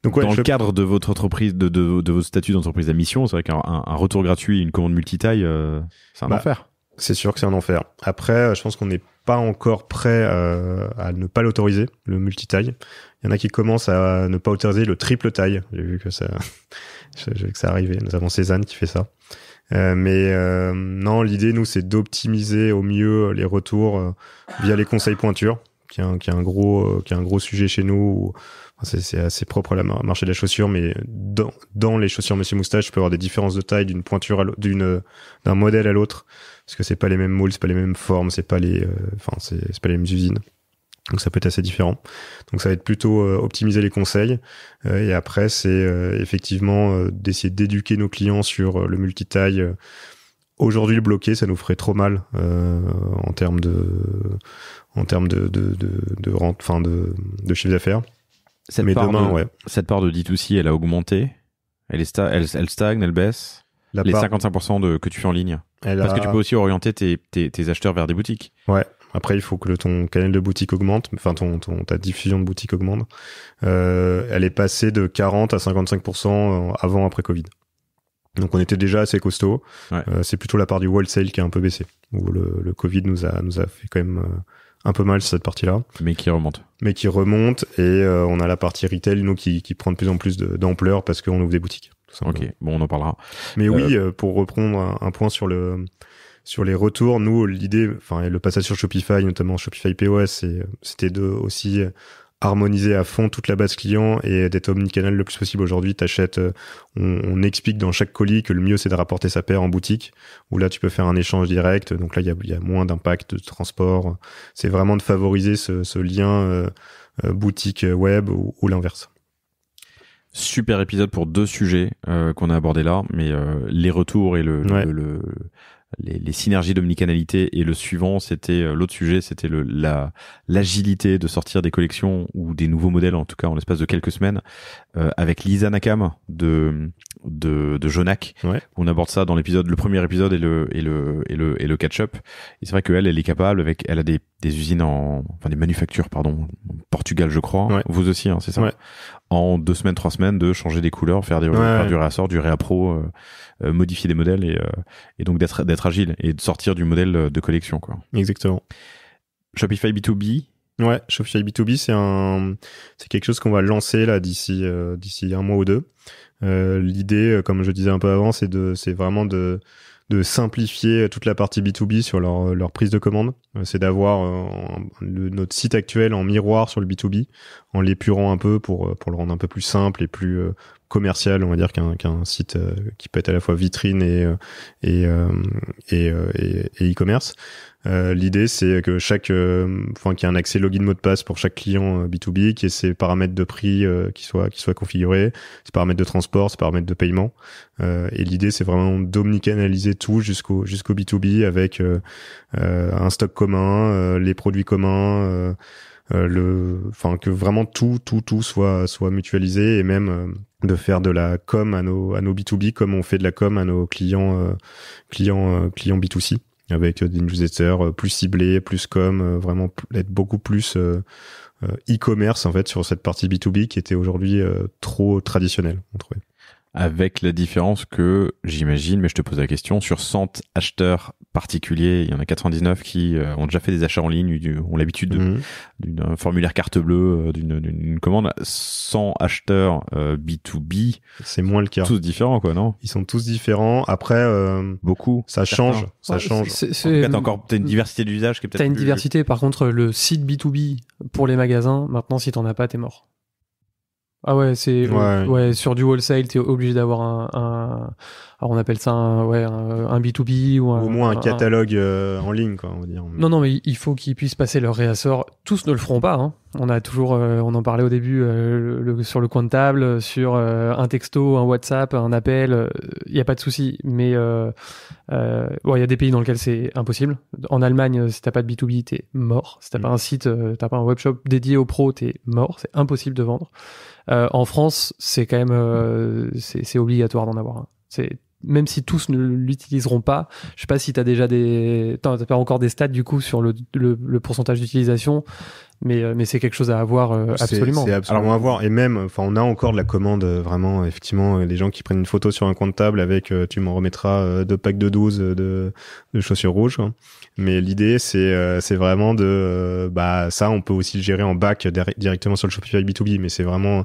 Donc dans le cadre de votre entreprise, de votre statut d'entreprise à mission, c'est vrai qu'un retour gratuit, une commande multitaille, c'est un enfer. C'est sûr que c'est un enfer. Après, je pense qu'on n'est pas encore prêt à ne pas l'autoriser, le multitaille. Il y en a qui commencent à ne pas autoriser le triple taille. J'ai vu que ça arrivait. Nous avons Cézanne qui fait ça. Non, l'idée, nous, c'est d'optimiser au mieux les retours via les conseils pointures, qui est un gros sujet chez nous. C'est assez propre à la marché de la chaussure, mais dans les chaussures Monsieur Moustache, je peux avoir des différences de taille d'une pointure d'un modèle à l'autre, parce que c'est pas les mêmes moules, c'est pas les mêmes formes, c'est pas les mêmes usines. Donc ça peut être assez différent. Donc ça va être plutôt optimiser les conseils, et après c'est effectivement d'essayer d'éduquer nos clients sur le multitaille. Aujourd'hui, le bloquer, ça nous ferait trop mal en termes de rente, enfin de chiffre d'affaires. Cette part de D2C, elle a augmenté. Elle stagne, elle baisse. Les 55% que tu fais en ligne. Parce que tu peux aussi orienter tes acheteurs vers des boutiques. Ouais. Après, il faut que ton canal de boutique augmente. Enfin, ta diffusion de boutique augmente. Elle est passée de 40 à 55% avant, après Covid. Donc, on était déjà assez costaud. Ouais. C'est plutôt la part du wholesale qui a un peu baissé. Où le Covid nous a fait quand même un peu mal sur cette partie-là. Mais qui remonte. Et on a la partie retail, nous, qui prend de plus en plus d'ampleur parce qu'on ouvre des boutiques. Ok, bon, on en parlera. Mais oui, pour reprendre un point sur les retours, nous, l'idée, enfin, le passage sur Shopify, notamment Shopify POS, c'était de aussi harmoniser à fond toute la base client et d'être omnicanal le plus possible. Aujourd'hui, t'achètes, on explique dans chaque colis que le mieux c'est de rapporter sa paire en boutique, où là tu peux faire un échange direct, donc là il y a moins d'impact de transport. C'est vraiment de favoriser ce lien boutique web ou l'inverse. Super épisode pour 2 sujets qu'on a abordés là, mais les retours et les synergies d'omnicanalité, et le suivant, c'était l'autre sujet, c'était l'agilité de sortir des collections ou des nouveaux modèles, en tout cas en l'espace de quelques semaines, avec Lisa Nakam de Jonac. Ouais. On aborde ça dans le premier épisode et le catch-up. Et c'est vrai qu'elle est capable, elle a des usines des manufactures, pardon, au Portugal, je crois. Ouais. Vous aussi, hein, c'est ça? Ouais. En 2 semaines, 3 semaines, de changer des couleurs, faire du réassort, du réappro, modifier des modèles et donc d'être agile et de sortir du modèle de collection, quoi. Exactement. Shopify B2B. Ouais, Shopify B2B, c'est quelque chose qu'on va lancer là d'ici 1 mois ou 2. L'idée, comme je disais un peu avant, c'est vraiment de simplifier toute la partie B2B sur leur prise de commande. C'est d'avoir notre site actuel en miroir sur le B2B, en l'épurant un peu pour le rendre un peu plus simple et plus commercial, on va dire, qu'un site qui peut être à la fois vitrine et e-commerce. L'idée, c'est que qu'il y ait un accès login mot de passe pour chaque client B2B, qu'il y ait ses paramètres de prix qui soient configurés, ses paramètres de transport, ses paramètres de paiement. Et l'idée, c'est vraiment d'omnicanaliser tout jusqu'au B2B avec un stock commun, les produits communs, que vraiment tout soit mutualisé, et même de faire de la com à nos B2B comme on fait de la com à nos clients B2C, avec des newsletters plus ciblés, plus com, vraiment être beaucoup plus e-commerce en fait sur cette partie B2B qui était aujourd'hui trop traditionnelle, on trouvait. Avec la différence que, j'imagine, mais je te pose la question, sur 100 acheteurs particuliers, il y en a 99 qui ont déjà fait des achats en ligne, ont l'habitude d'un formulaire carte bleue, d'une commande. 100 acheteurs B2B, c'est moins le cas. Tous différents, quoi, non? Ils sont tous différents. Après, beaucoup. Ça change. Ça change. En tout cas, t'as une diversité d'usage qui est peut-être T'as une diversité. Par contre, le site B2B pour les magasins, maintenant, si t'en as pas, t'es mort. Ah ouais, sur du wholesale, t'es obligé d'avoir alors on appelle ça un B2B ou au moins un catalogue en ligne, quoi, on va dire. Non, mais il faut qu'ils puissent passer leur réassort. Tous ne le feront pas, hein. On a toujours, on en parlait au début, sur le coin de table, sur un texto, un WhatsApp, un appel, il y a pas de souci. Mais il y a des pays dans lesquels c'est impossible. En Allemagne, si t'as pas de B2B, t'es mort. Si t'as pas un site, t'as pas un webshop dédié aux pros, t'es mort. C'est impossible de vendre. En France, c'est quand même, c'est obligatoire d'en avoir un. Même si tous ne l'utiliseront pas, je sais pas si t'as déjà t'as pas encore des stats du coup sur le pourcentage d'utilisation, mais c'est quelque chose à avoir absolument. C'est absolument à avoir. Et même, on a encore de la commande, vraiment, effectivement, des gens qui prennent une photo sur un coin de table avec, tu m'en remettras 2 packs de 12 de chaussures rouges, quoi. Mais l'idée, c'est vraiment ça, on peut aussi le gérer en back directement sur le Shopify B2B, mais c'est vraiment,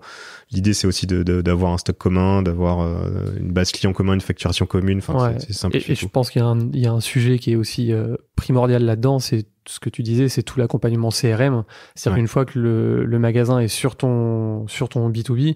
l'idée, c'est aussi d'avoir un stock commun, d'avoir une base client commun, une facturation commune. C'est simple. Et je pense qu'il y a un sujet qui est aussi primordial là-dedans, c'est ce que tu disais, c'est tout l'accompagnement CRM. C'est-à-dire qu'une fois que le magasin est sur ton B2B,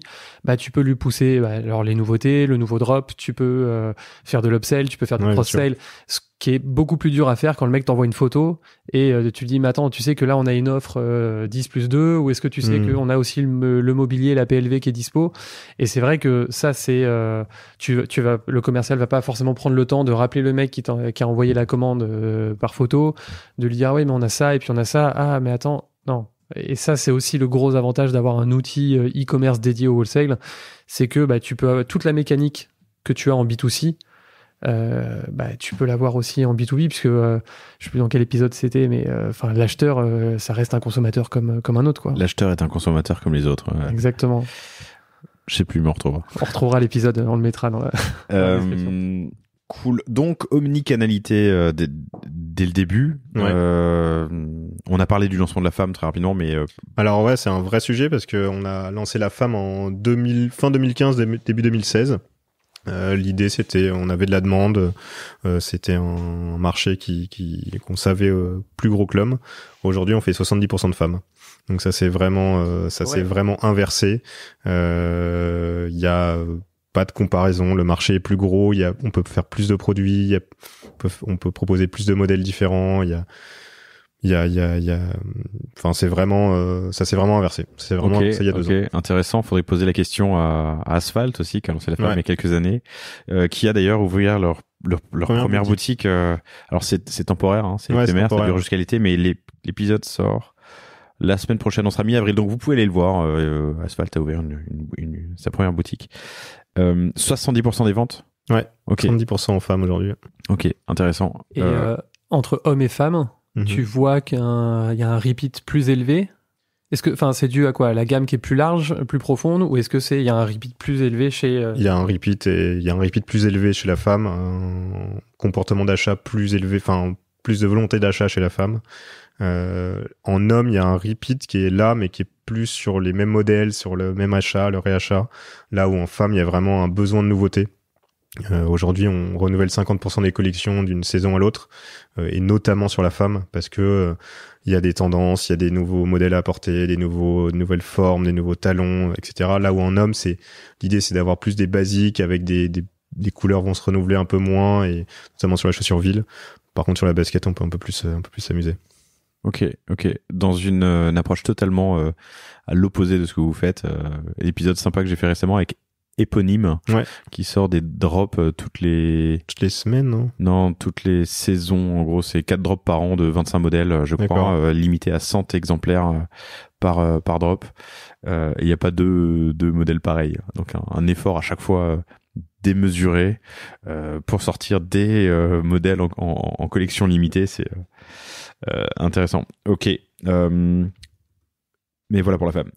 tu peux lui pousser alors les nouveautés, le nouveau drop, tu peux faire de l'upsell, tu peux faire du cross-sell, ce qui est beaucoup plus dur à faire quand le mec t'envoie une photo et tu lui dis mais attends, tu sais que là on a une offre 10+2, ou est-ce que tu sais qu'on a aussi le mobilier, la PLV qui est dispo. Et c'est vrai que ça c'est le commercial va pas forcément prendre le temps de rappeler le mec qui a envoyé la commande par photo, de lui dire ah oui mais on a ça et puis on a ça, ah mais attends, non. Et ça, c'est aussi le gros avantage d'avoir un outil e-commerce dédié au wholesale, c'est que tu peux toute la mécanique que tu as en B2C, tu peux l'avoir aussi en B2B, puisque je sais plus dans quel épisode c'était, mais l'acheteur, ça reste un consommateur comme un autre, quoi. L'acheteur est un consommateur comme les autres. Ouais. Exactement. Je sais plus, mais on retrouvera. On retrouvera l'épisode, on le mettra dans la description. Cool. Donc, omnicanalité dès le début. Ouais. On a parlé du lancement de la femme très rapidement, mais... Alors ouais, c'est un vrai sujet parce qu'on a lancé la femme fin 2015, début 2016. L'idée, c'était, on avait de la demande, c'était un marché qu'on savait plus gros que l'homme. Aujourd'hui, on fait 70% de femmes. Donc ça s'est vraiment, s'est vraiment inversé. Il y a pas de comparaison. Le marché est plus gros. On peut faire plus de produits. On peut proposer plus de modèles différents. Enfin, c'est vraiment, ça s'est vraiment inversé. C'est vraiment ça il y a 2 ans. Intéressant. Faudrait poser la question à Asphalt aussi, qui a lancé la ferme il y a quelques années, qui a d'ailleurs ouvert leur première boutique. Alors c'est temporaire, hein, c'est éphémère, ça dure jusqu'à l'été, mais l'épisode sort la semaine prochaine. On sera mi-avril, donc vous pouvez aller le voir. Asphalt a ouvert sa première boutique. 70% des ventes. Ouais. Ok. 70% en femmes aujourd'hui. Ok, intéressant. Et entre hommes et femmes. Tu vois qu'il y a un repeat plus élevé. Est-ce que, enfin, c'est dû à quoi? La gamme qui est plus large, plus profonde, ou est-ce que il y a un repeat plus élevé chez Il y a un repeat plus élevé chez la femme, un comportement d'achat plus élevé, enfin plus de volonté d'achat chez la femme. En homme, il y a un repeat qui est là, mais qui est plus sur les mêmes modèles, sur le même achat, le réachat. Là où en femme, il y a vraiment un besoin de nouveauté. Aujourd'hui, on renouvelle 50% des collections d'une saison à l'autre, et notamment sur la femme, parce que il y a des tendances, il y a des nouveaux modèles à apporter, nouvelles formes, des nouveaux talons, etc. Là où en homme, l'idée, c'est d'avoir plus des basiques avec des couleurs vont se renouveler un peu moins, et notamment sur la chaussure ville. Par contre, sur la basket, on peut un peu plus s'amuser. Ok. Dans une approche totalement à l'opposé de ce que vous faites, l'épisode sympa que j'ai fait récemment avec Éponyme, qui sort des drops toutes les semaines, non? Non, toutes les saisons. En gros, c'est 4 drops par an de 25 modèles, je crois, limité à 100 exemplaires par drop. Il n'y a pas deux modèles pareils. Donc un effort à chaque fois démesuré pour sortir des modèles en collection limitée. C'est intéressant. Ok. Mais voilà pour la femme.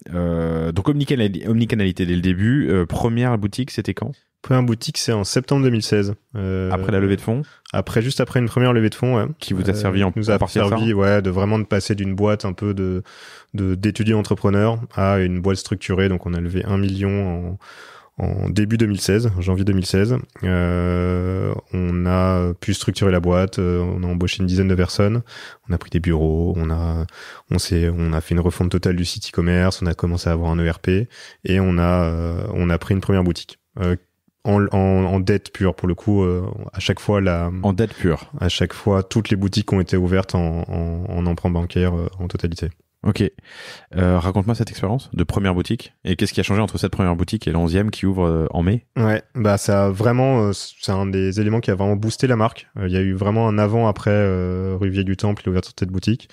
Donc omnicanalité dès le début. Première boutique, c'était quand? Première boutique, c'est en septembre 2016. Après la levée de fonds? Juste après une première levée de fonds, ouais. Qui vous a servi de passer d'une boîte un peu d'étudiants entrepreneurs à une boîte structurée. Donc on a levé 1 million en début 2016, janvier 2016. On a pu structurer la boîte, on a embauché une dizaine de personnes, on a pris des bureaux, on a fait une refonte totale du site e-commerce, on a commencé à avoir un ERP, et on a pris une première boutique. En dette pure, pour le coup, à chaque fois en dette pure. À chaque fois, toutes les boutiques ont été ouvertes en emprunt bancaire en totalité. Ok. Raconte-moi cette expérience de première boutique, et qu'est-ce qui a changé entre cette première boutique et l'11e qui ouvre en mai? Ouais, ça a vraiment, c'est un des éléments qui a vraiment boosté la marque. Il y a eu vraiment un avant-après rue Vieille du Temple, l'ouverture de cette boutique.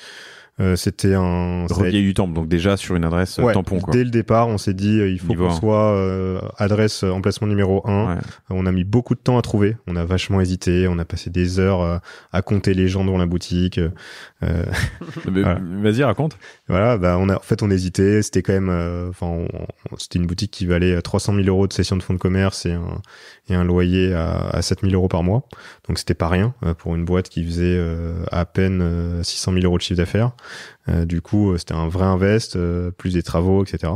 C'était Rue Vieille du Temple, donc déjà sur une adresse tampon, quoi. Dès le départ, on s'est dit il faut qu'on soit adresse emplacement numéro 1. Ouais. On a mis beaucoup de temps à trouver, on a vachement hésité, on a passé des heures à compter les gens devant la boutique. Voilà. Vas-y, raconte. Voilà, on hésitait, c'était quand même c'était une boutique qui valait 300 000 euros de cession de fonds de commerce et un loyer à 7 000 euros par mois. Donc c'était pas rien pour une boîte qui faisait à peine 600 000 euros de chiffre d'affaires. Du coup, c'était un vrai invest, plus des travaux, etc.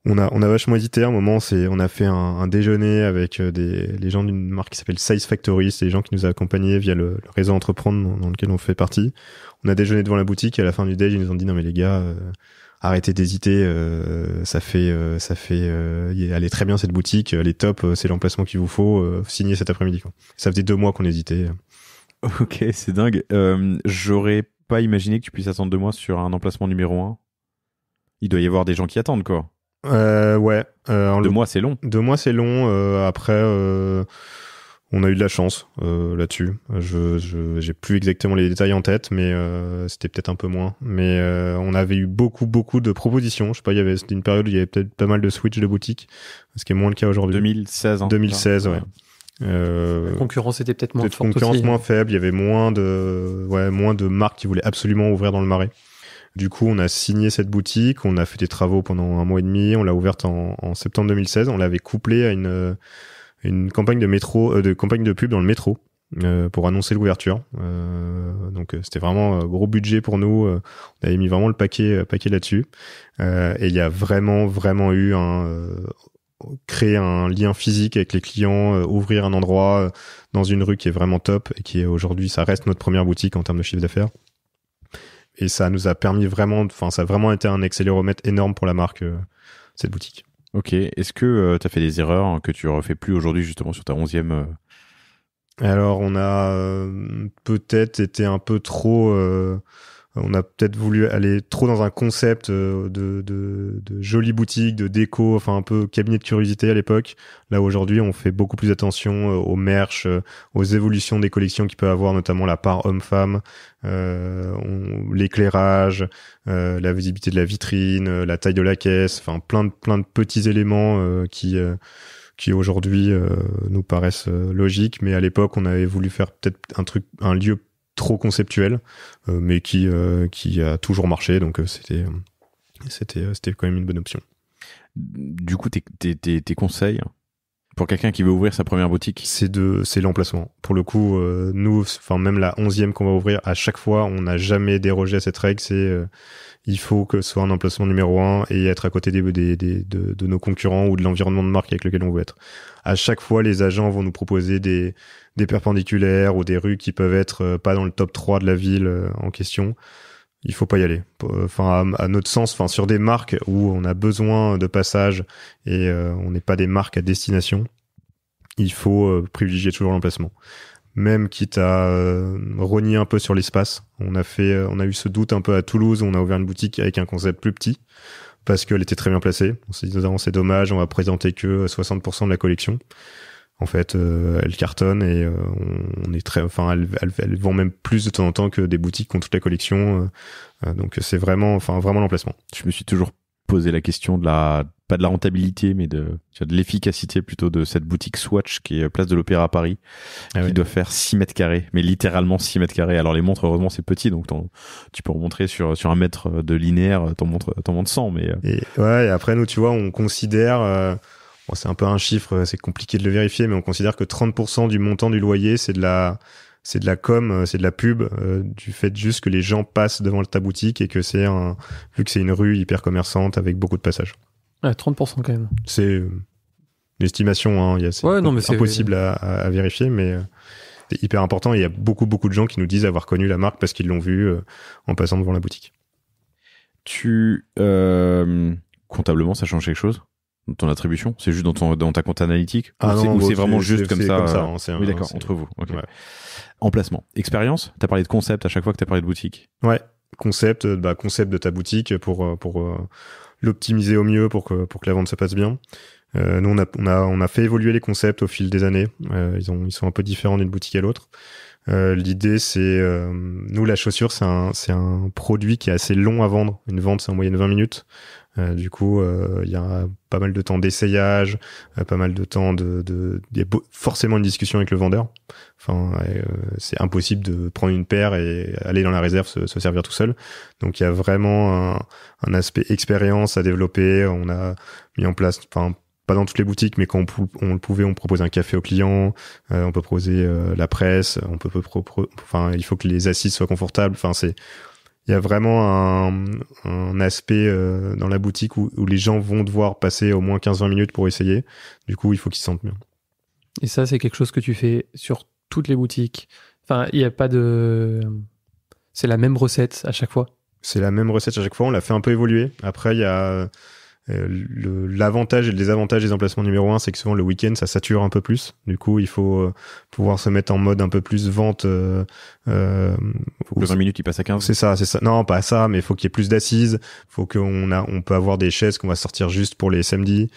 On a vachement hésité. À un moment, on a fait un déjeuner avec les gens d'une marque qui s'appelle Size Factory. C'est les gens qui nous ont accompagnés via le réseau Entreprendre dans lequel on fait partie. On a déjeuné devant la boutique et à la fin du déj, ils nous ont dit non mais les gars, arrêtez d'hésiter. Ça fait elle est très bien cette boutique, elle est top, c'est l'emplacement qu'il vous faut. Signer cet après-midi, quoi. Ça faisait 2 mois qu'on hésitait. Ok, c'est dingue. J'aurais pas imaginé que tu puisses attendre 2 mois sur un emplacement numéro 1. Il doit y avoir des gens qui attendent, quoi. Ouais. 2 mois, c'est long. 2 mois, c'est long. Après, on a eu de la chance là-dessus. J'ai plus exactement les détails en tête, mais c'était peut-être un peu moins. Mais on avait eu beaucoup de propositions. Je sais pas, c'était une période où il y avait peut-être pas mal de switch de boutiques, ce qui est moins le cas aujourd'hui. 2016. 2016, ouais. La concurrence était peut-être moins forte concurrence aussi, moins faible, il y avait moins de marques qui voulaient absolument ouvrir dans le Marais. Du coup, on a signé cette boutique, on a fait des travaux pendant 1 mois et demi, on l'a ouverte en septembre 2016, on l'avait couplée à une campagne campagne de pub dans le métro pour annoncer l'ouverture. Donc c'était vraiment gros budget pour nous, on avait mis vraiment le paquet là-dessus. Et il y a vraiment eu créer un lien physique avec les clients, ouvrir un endroit dans une rue qui est vraiment top et qui est aujourd'hui, ça reste notre première boutique en termes de chiffre d'affaires. Et ça nous a permis vraiment, ça a vraiment été un accéléromètre énorme pour la marque, cette boutique. Ok. Est-ce que tu as fait des erreurs que tu refais plus aujourd'hui justement sur ta 11e Alors, on a peut-être été un peu trop... on a peut-être voulu aller trop dans un concept de jolie boutique, de déco, un peu cabinet de curiosité à l'époque. Là, aujourd'hui, on fait beaucoup plus attention au merch, aux évolutions des collections qu'il peut avoir, notamment la part homme-femme, l'éclairage, la visibilité de la vitrine, la taille de la caisse, plein de petits éléments qui aujourd'hui nous paraissent logiques. Mais à l'époque, on avait voulu faire peut-être un lieu trop conceptuel, mais qui a toujours marché, donc c'était quand même une bonne option. Du coup, tes conseils pour quelqu'un qui veut ouvrir sa première boutique? C'est l'emplacement. Pour le coup, nous, même la 11e qu'on va ouvrir, à chaque fois, on n'a jamais dérogé à cette règle. Il faut que ce soit un emplacement numéro 1 et être à côté de nos concurrents ou de l'environnement de marque avec lequel on veut être. À chaque fois, les agents vont nous proposer des perpendiculaires ou des rues qui peuvent être pas dans le top 3 de la ville en question. Il faut pas y aller. À notre sens, sur des marques où on a besoin de passage et on n'est pas des marques à destination, il faut privilégier toujours l'emplacement. Même quitte à rogner un peu sur l'espace. On a eu ce doute un peu à Toulouse où on a ouvert une boutique avec un concept plus petit parce qu'elle était très bien placée. On s'est dit, c'est dommage, on va présenter que 60% de la collection. En fait, elle cartonne et on est elle vend même plus de temps en temps que des boutiques qui ont toute la collection. Donc c'est vraiment l'emplacement. Je me suis toujours posé la question pas de la rentabilité, mais de l'efficacité plutôt de cette boutique Swatch qui est place de l'Opéra à Paris, qui doit faire 6 mètres carrés, mais littéralement 6 mètres carrés. Alors les montres, heureusement, c'est petit, donc tu peux remontrer sur un mètre de linéaire, t'en montres 100, mais... Et après, nous, tu vois, on considère... c'est un peu un chiffre, c'est compliqué de le vérifier, mais on considère que 30% du montant du loyer, c'est de la com, c'est de la pub, du fait juste que les gens passent devant ta boutique et que vu que c'est une rue hyper commerçante avec beaucoup de passages. Ouais, 30% quand même. C'est une estimation, c'est impossible à vérifier, mais c'est hyper important. Et il y a beaucoup de gens qui nous disent avoir connu la marque parce qu'ils l'ont vue en passant devant la boutique. Comptablement, ça change quelque chose? Ton attribution, c'est juste dans ta compte analytique, ou c'est vraiment juste comme ça, oui, d'accord, entre vous. Okay. Ouais. Emplacement, expérience. T'as parlé de concept à chaque fois que t'as parlé de boutique. Ouais, concept de ta boutique pour l'optimiser au mieux pour que la vente se passe bien. Nous on a fait évoluer les concepts au fil des années. Ils sont un peu différents d'une boutique à l'autre. L'idée c'est nous la chaussure c'est un produit qui est assez long à vendre. Une vente c'est en moyenne 20 minutes. Du coup, il y a pas mal de temps d'essayage, pas mal de temps il y a forcément une discussion avec le vendeur. C'est impossible de prendre une paire et aller dans la réserve se servir tout seul. Donc il y a vraiment un aspect expérience à développer. On a mis en place, pas dans toutes les boutiques, mais quand on le pouvait, on proposait un café aux clients, on peut proposer la presse, il faut que les assises soient confortables. Il y a vraiment un aspect dans la boutique où les gens vont devoir passer au moins 15-20 minutes pour essayer. Du coup, il faut qu'ils se sentent bien. Et ça, c'est quelque chose que tu fais sur toutes les boutiques. Il n'y a pas de... C'est la même recette à chaque fois? C'est la même recette à chaque fois. On l'a fait un peu évoluer. Après, il y a... l'avantage et le désavantage des emplacements numéro 1, c'est que souvent le week-end ça sature un peu plus. Du coup, il faut pouvoir se mettre en mode un peu plus vente. Faut que 20 minutes il passe à 15. C'est ça. Non, pas ça, mais il faut qu'il y ait plus d'assises. Faut on peut avoir des chaises qu'on va sortir juste pour les samedis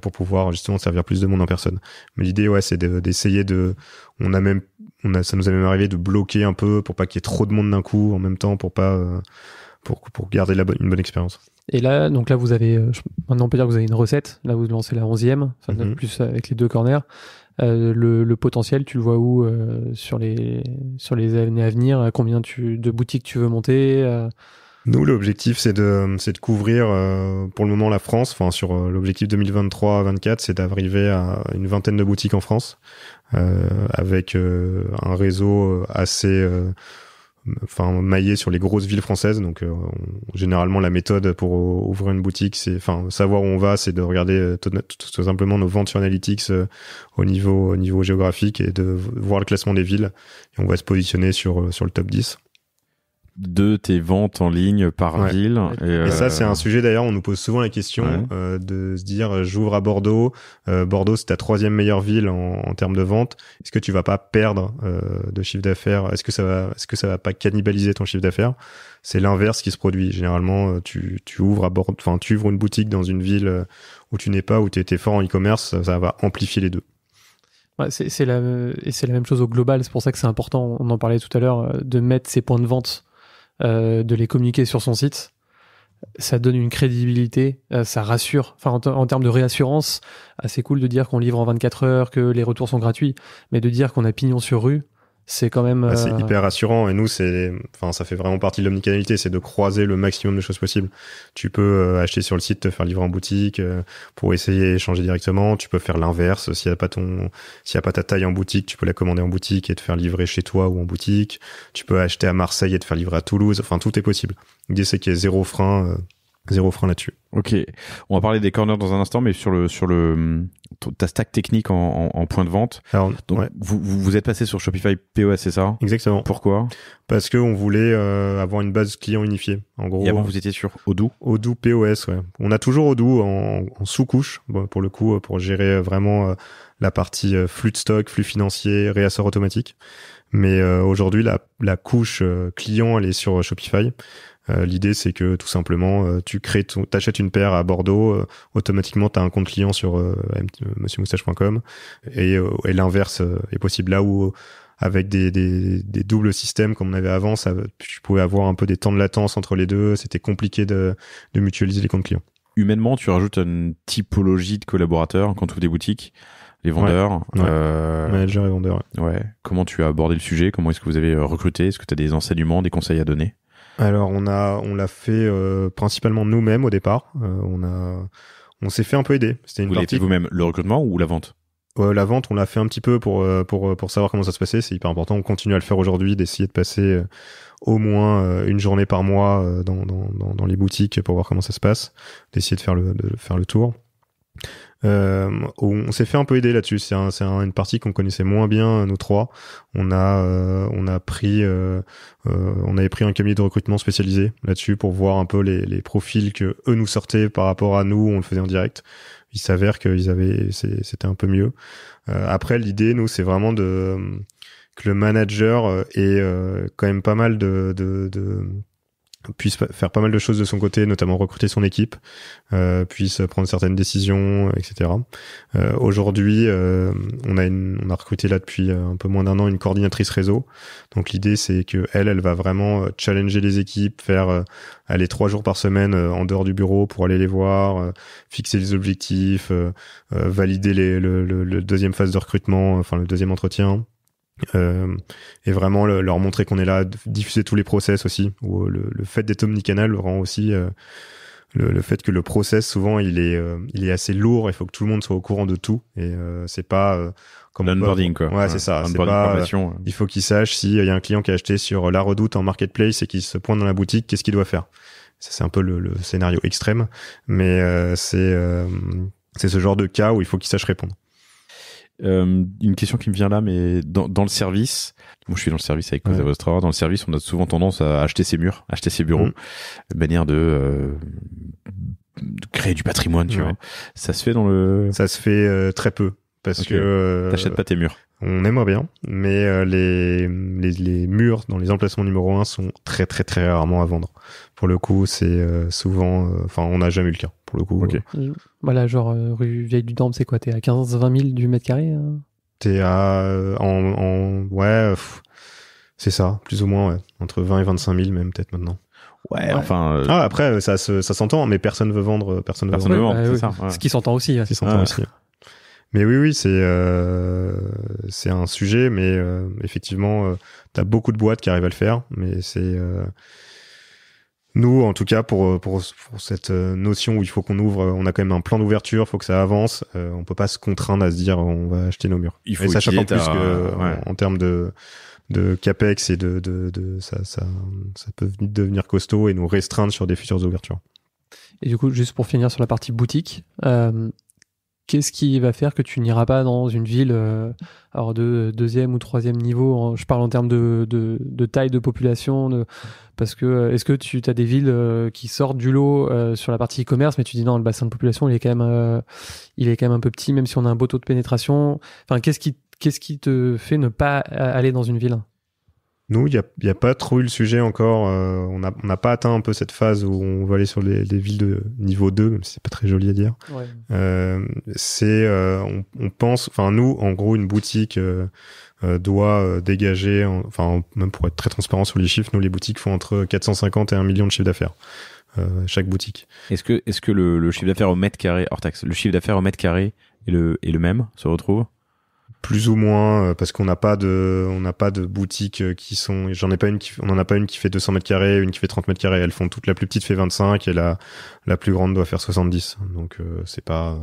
pour pouvoir justement servir plus de monde en personne. Mais l'idée, c'est d'essayer de. Ça nous a même arrivé de bloquer un peu pour pas qu'il y ait trop de monde d'un coup en même temps pour pas pour garder une bonne expérience. Et là, vous avez, maintenant on peut dire que vous avez une recette, là vous lancez la 11e, plus avec les 2 corners. Le potentiel, tu le vois où sur les années à venir? Combien de boutiques tu veux monter? Nous, l'objectif, c'est de couvrir pour le moment la France. Sur l'objectif 2023-24, c'est d'arriver à une vingtaine de boutiques en France avec un réseau assez maillé sur les grosses villes françaises. Donc généralement la méthode pour ouvrir une boutique, c'est savoir où on va, c'est de regarder tout simplement nos ventes sur Analytics au niveau géographique et de voir le classement des villes, et on va se positionner sur le top 10 de tes ventes en ligne par ville. Et ça, c'est un sujet d'ailleurs, on nous pose souvent la question de se dire, j'ouvre à Bordeaux, Bordeaux c'est ta 3e meilleure ville en termes de vente, est-ce que tu vas pas perdre de chiffre d'affaires, est-ce que ça va pas cannibaliser ton chiffre d'affaires? C'est l'inverse qui se produit. Généralement, tu ouvres à Bordeaux, tu ouvres une boutique dans une ville où tu n'es pas, où tu étais fort en e-commerce, ça va amplifier les deux. Ouais, c'est la même chose au global, c'est pour ça que c'est important, on en parlait tout à l'heure, de mettre ses points de vente, de les communiquer sur son site. Ça donne une crédibilité, ça rassure. Enfin, en termes de réassurance, c'est cool de dire qu'on livre en 24 heures, que les retours sont gratuits, mais de dire qu'on a pignon sur rue, c'est quand même... C'est hyper rassurant, et nous, ça fait vraiment partie de l'omnicanalité, c'est de croiser le maximum de choses possibles. Tu peux acheter sur le site, te faire livrer en boutique, pour essayer d'échanger directement. Tu peux faire l'inverse, s'il y a pas ta taille en boutique, tu peux la commander en boutique et te faire livrer chez toi ou en boutique. Tu peux acheter à Marseille et te faire livrer à Toulouse. Enfin, tout est possible. L'idée, c'est qu'il y ait zéro frein là-dessus. Ok, on va parler des corners dans un instant, mais sur ta stack technique en point de vente. Alors, donc vous êtes passé sur Shopify POS, c'est ça? Exactement. Pourquoi? Parce que on voulait avoir une base client unifiée. En gros. Et avant vous étiez sur Odoo? Odoo POS, ouais. On a toujours Odoo en sous-couche, pour le coup, pour gérer vraiment la partie flux de stock, flux financier, réassort automatique. Mais aujourd'hui, la couche client, elle est sur Shopify. L'idée, c'est que tout simplement, t'achètes une paire à Bordeaux, automatiquement, t'as un compte client sur monsieurmoustache.com, et l'inverse est possible. Là où, avec des doubles systèmes comme on avait avant, tu pouvais avoir un peu des temps de latence entre les deux. C'était compliqué de mutualiser les comptes clients. Humainement, tu rajoutes une typologie de collaborateurs quand tu ouvres des boutiques. Les vendeurs, managers et vendeurs. Ouais. Comment tu as abordé le sujet? Comment est-ce que vous avez recruté? Est-ce que tu as des enseignements, des conseils à donner? Alors on l'a fait principalement nous-mêmes au départ. On s'est fait un peu aider. C'était vous l'avez fait vous-même, le recrutement ou la vente? La vente, on l'a fait un petit peu pour savoir comment ça se passait. C'est hyper important. On continue à le faire aujourd'hui, d'essayer de passer au moins une journée par mois dans les boutiques pour voir comment ça se passe, d'essayer de faire le tour. On s'est fait un peu aider là-dessus. C'est une partie qu'on connaissait moins bien, nous trois. On avait pris un cabinet de recrutement spécialisé là-dessus pour voir un peu les profils que eux nous sortaient par rapport à nous. On le faisait en direct. Il s'avère c'était un peu mieux. Après, l'idée, nous, c'est vraiment que le manager ait quand même pas mal puisse faire pas mal de choses de son côté, notamment recruter son équipe, puisse prendre certaines décisions, etc. Aujourd'hui, on a recruté là depuis un peu moins d'un an une coordinatrice réseau. Donc l'idée, c'est que elle va vraiment challenger les équipes, faire aller 3 jours par semaine en dehors du bureau pour aller les voir, fixer les objectifs, valider le deuxième phase de recrutement, enfin le deuxième entretien. Et vraiment leur montrer qu'on est là, diffuser tous les process aussi, où le fait d'être omnicanal rend aussi le fait que le process souvent il est assez lourd, il faut que tout le monde soit au courant de tout, et c'est pas comme l'onboarding quoi. Ouais, c'est ça, c'est pas il faut qu'il sache s'il y a un client qui a acheté sur La Redoute en marketplace et qui se pointe dans la boutique, qu'est-ce qu'il doit faire. Ça, c'est un peu le scénario extrême, mais c'est ce genre de cas où il faut qu'il sache répondre. Une question qui me vient là, mais dans le service, moi je suis dans le service avec Cosa Vostra, dans le service on a souvent tendance à acheter ses murs, acheter ses bureaux, de manière de créer du patrimoine, tu vois. Ça se fait ça se fait très peu, parce que t'achètes pas tes murs. On aimerait bien, mais les murs dans les emplacements numéro 1 sont très très très rarement à vendre. Pour le coup, c'est souvent, on n'a jamais eu le cas. Pour le coup. Voilà, genre rue Vieille du Temple, c'est quoi? T'es à 15-20 000 du mètre carré? T'es à c'est ça, plus ou moins, ouais. Entre 20 et 25 000 même peut-être maintenant. Ouais. Enfin. Après ça s'entend, mais personne veut vendre, personne veut vendre, c'est oui. ça. Ce qui s'entend aussi. Ce qui s'entend aussi. Mais oui, c'est un sujet, mais effectivement, t'as beaucoup de boîtes qui arrivent à le faire, mais c'est nous, en tout cas, pour cette notion où il faut qu'on ouvre, on a quand même un plan d'ouverture, faut que ça avance. On peut pas se contraindre à se dire on va acheter nos murs. Il faut et sachant en plus que en termes de de capex et ça peut devenir costaud et nous restreindre sur des futures ouvertures. Et du coup, juste pour finir sur la partie boutique, qu'est-ce qui va faire que tu n'iras pas dans une ville alors de deuxième ou troisième niveau, je parle en termes de taille de population, parce que est-ce que tu as des villes qui sortent du lot sur la partie e-commerce, mais tu dis non, le bassin de population il est quand même un peu petit, même si on a un beau taux de pénétration. Enfin, qu'est-ce qui te fait ne pas aller dans une ville? Nous, il y a pas trop eu le sujet encore. On n'a pas atteint un peu cette phase où on va aller sur les villes de niveau 2, même si c'est pas très joli à dire. Ouais. On pense, enfin nous, en gros, une boutique doit dégager, même pour être très transparent sur les chiffres, nous les boutiques font entre 450 et 1 million de chiffre d'affaires. Chaque boutique. Est-ce que le chiffre d'affaires au mètre carré hors taxe, le chiffre d'affaires au mètre carré est le même, se retrouve? Plus ou moins, parce qu'on n'a pas de boutiques qui sont, on en a pas une qui fait 200 mètres carrés, une qui fait 30 mètres carrés. Elles font toute, la plus petite fait 25 et la plus grande doit faire 70. Donc, c'est pas,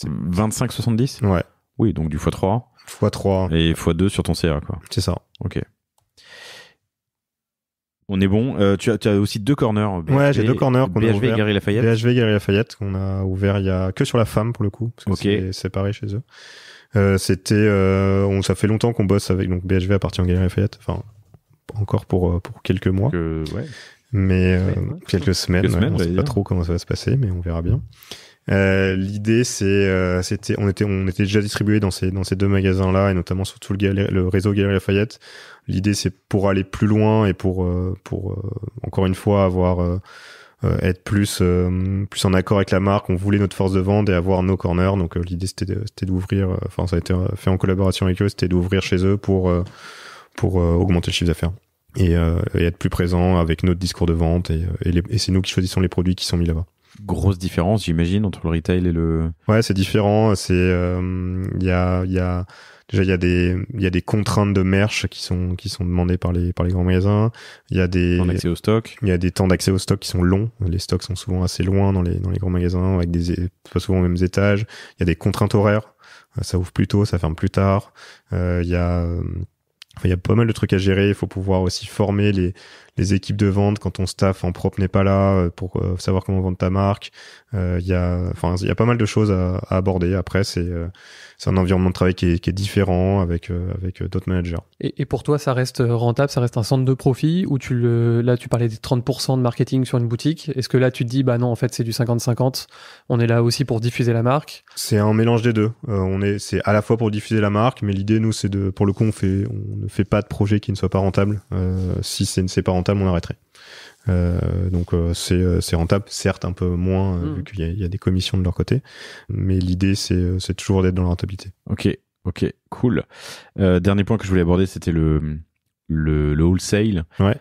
25-70? Ouais. Oui, donc du x3. x3. Et x2 sur ton CA, quoi. C'est ça. Ok. On est bon. Tu as aussi 2 corners. BHV, ouais, j'ai 2 corners qu'on a ouverts. BHV et Galeries Lafayette. BHV et Galeries Lafayette qu'on a ouvert il y a que sur la femme pour le coup. Parce que c'est séparé chez eux. Ça fait longtemps qu'on bosse avec, donc BHV appartient à Galeries Lafayette. Enfin, encore pour quelques mois. Ouais. Mais, quelques semaines. On sait pas trop comment ça va se passer, mais on verra bien. L'idée, on était déjà distribué dans ces 2 magasins-là, et notamment sur tout le réseau Galeries Lafayette. L'idée, c'est pour aller plus loin et pour encore une fois avoir, être plus en accord avec la marque. On voulait notre force de vente et avoir nos corners. Donc, l'idée, c'était d'ouvrir, ça a été fait en collaboration avec eux, c'était d'ouvrir chez eux pour augmenter le chiffre d'affaires. Et être plus présent avec notre discours de vente et c'est nous qui choisissons les produits qui sont mis là-bas. Grosse différence, j'imagine, entre le retail et le... Ouais, c'est différent. Il y a des contraintes de merch qui sont demandées par les grands magasins. Il y a des temps d'accès au stock. Il y a des temps d'accès au stock qui sont longs. Les stocks sont souvent assez loin dans les grands magasins, avec pas souvent aux mêmes étages. Il y a des contraintes horaires. Ça ouvre plus tôt, ça ferme plus tard. Il y a pas mal de trucs à gérer. Il faut pouvoir aussi former les équipes de vente quand ton staff en propre n'est pas là pour savoir comment vendre ta marque. Il y a pas mal de choses à aborder. Après, c'est un environnement de travail qui est différent avec d'autres managers. Et pour toi, ça reste rentable, ça reste un centre de profit, ou là tu parlais des 30% de marketing sur une boutique. Est-ce que là tu te dis, bah non, en fait c'est du 50-50, on est là aussi pour diffuser la marque? C'est un mélange des deux. C'est à la fois pour diffuser la marque, mais l'idée, nous, c'est pour le coup, on ne fait pas de projet qui ne soit pas rentable. Si c'est pas rentable, on arrêterait. Donc c'est rentable, certes un peu moins vu qu'il y a des commissions de leur côté, mais l'idée c'est toujours d'être dans la rentabilité. Ok, cool. Dernier point que je voulais aborder, c'était le wholesale. Ouais.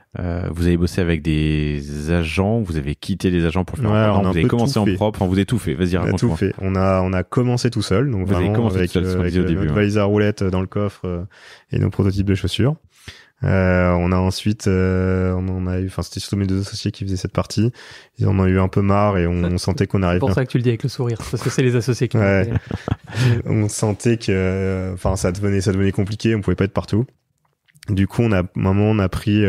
Vous avez bossé avec des agents, vous avez quitté des agents pour faire vous avez commencé en propre, vous avez tout fait. Vas-y, raconte-moi. Tout fait. On a commencé tout seul, donc vous vraiment avez commencé avec, tout seul, avec au début, notre valise à roulettes dans le coffre et nos prototypes de chaussures. On a ensuite, on a eu, c'était surtout mes 2 associés qui faisaient cette partie. Ils en ont eu un peu marre et on sentait qu'on arrivait. C'est pour ça que tu le dis avec le sourire, parce que c'est les associés qui ouais. On sentait que, ça devenait compliqué, on pouvait pas être partout. Du coup, on a pris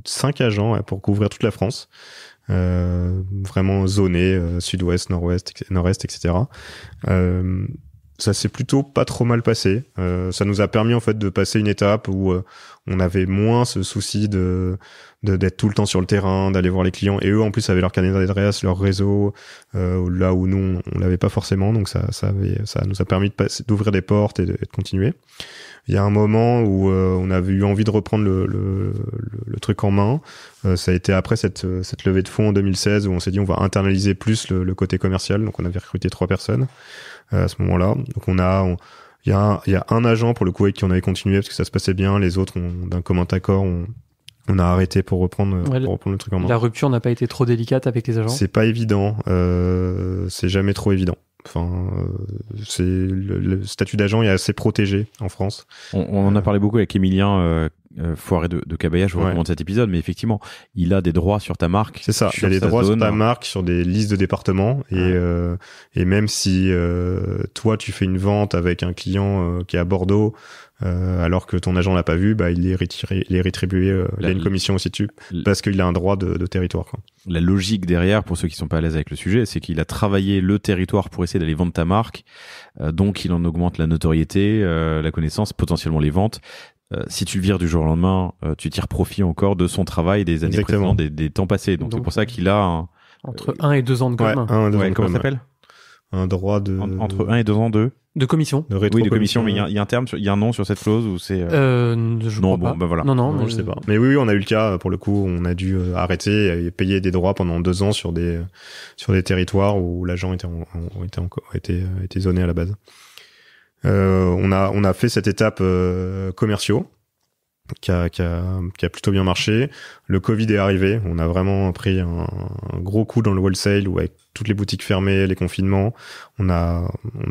5 agents pour couvrir toute la France, vraiment zonés, sud-ouest, nord-est, etc. Ça s'est plutôt pas trop mal passé. Ça nous a permis en fait de passer une étape où on avait moins ce souci d'être tout le temps sur le terrain, d'aller voir les clients. Et eux en plus avaient leur carnet d'adresse, leur réseau, là où nous on l'avait pas forcément. Donc ça nous a permis d'ouvrir des portes et de continuer. Il y a un moment où on avait eu envie de reprendre le truc en main. Ça a été après cette levée de fonds en 2016 où on s'est dit on va internaliser plus le côté commercial. Donc on avait recruté 3 personnes à ce moment-là. Donc il y a un agent pour le coup avec qui on avait continué parce que ça se passait bien. Les autres, d'un commun accord, on a arrêté pour reprendre le truc en main. La rupture n'a pas été trop délicate avec les agents? C'est pas évident. C'est jamais trop évident. C'est le statut d'agent est assez protégé en France. On en a parlé beaucoup avec Emilien Foiré de Cabaya, je vous recommande cet épisode, mais effectivement, il a des droits sur ta marque. C'est ça, il a des droits sur ta marque, sur des listes de départements, et même si toi tu fais une vente avec un client qui est à Bordeaux, alors que ton agent l'a pas vu, il est retiré, il est rétribué, il a une commission aussi dessus, parce qu'il a un droit de territoire, quoi. La logique derrière, pour ceux qui sont pas à l'aise avec le sujet, c'est qu'il a travaillé le territoire pour essayer d'aller vendre ta marque, donc il en augmente la notoriété, la connaissance, potentiellement les ventes. Si tu le vires du jour au lendemain, tu tires profit encore de son travail des années précédentes, des temps passés. Donc c'est pour ça qu'il a entre 1 et 2 ans de com. Comment ça s'appelle ? Un droit de... Entre 1 et 2 ans de commission. De commission, mais il y a un terme, il y a un nom sur cette clause ou c'est... je crois pas. Voilà. Non, je sais pas. Mais oui, on a eu le cas, pour le coup, on a dû arrêter et payer des droits pendant 2 ans sur des territoires où l'agent était zoné à la base. On a fait cette étape commerciaux qui a plutôt bien marché. Le Covid est arrivé, on a vraiment pris un gros coup dans le wholesale où avec toutes les boutiques fermées, les confinements, on a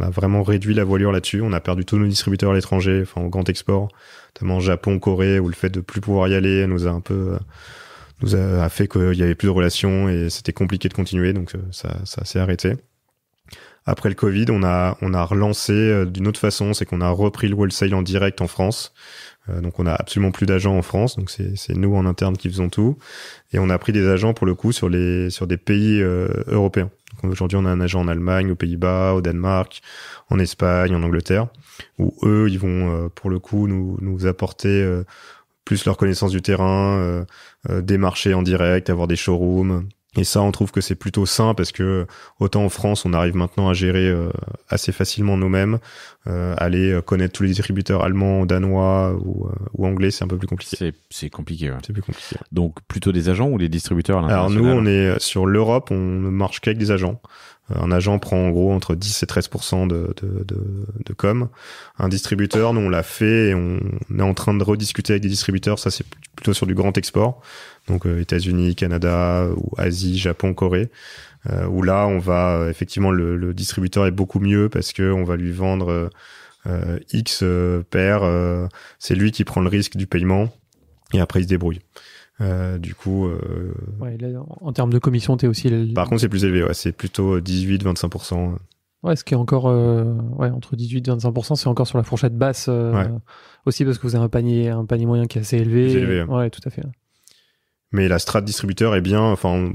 vraiment réduit la voilure là-dessus. On a perdu tous nos distributeurs à l'étranger, enfin au grand export, notamment Japon, Corée, où le fait de plus pouvoir y aller nous a fait qu'il y avait plus de relations et c'était compliqué de continuer, donc ça s'est arrêté. Après le Covid, on a relancé d'une autre façon, c'est qu'on a repris le wholesale en direct en France. Donc on a absolument plus d'agents en France, donc c'est nous en interne qui faisons tout, et on a pris des agents pour le coup sur des pays européens. Donc aujourd'hui on a un agent en Allemagne, aux Pays-Bas, au Danemark, en Espagne, en Angleterre, où eux ils vont pour le coup nous apporter plus leur connaissance du terrain, des marchés en direct, avoir des showrooms. Et ça, on trouve que c'est plutôt sain parce que autant en France, on arrive maintenant à gérer assez facilement nous-mêmes, aller connaître tous les distributeurs allemands, danois ou anglais, c'est un peu plus compliqué. C'est compliqué, ouais. C'est plus compliqué. Donc plutôt des agents ou des distributeurs à l'international? Alors nous, on est sur l'Europe, on ne marche qu'avec des agents. Un agent prend en gros entre 10 et 13% de com. Un distributeur, nous on l'a fait et on est en train de rediscuter avec des distributeurs. Ça c'est plutôt sur du grand export. Donc États-Unis, Canada, ou Asie, Japon, Corée. Où là on va effectivement le distributeur est beaucoup mieux parce que on va lui vendre X paires. C'est lui qui prend le risque du paiement et après il se débrouille. Du coup, ouais, là, en termes de commission, t'es aussi. Par contre, c'est plus élevé. Ouais, c'est plutôt 18-25%. Ouais, ce qui est encore entre 18 et 25%, c'est encore sur la fourchette basse aussi parce que vous avez un panier moyen qui est assez élevé. Plus élevé. Ouais, tout à fait. Mais la strat distributeur est bien. Enfin,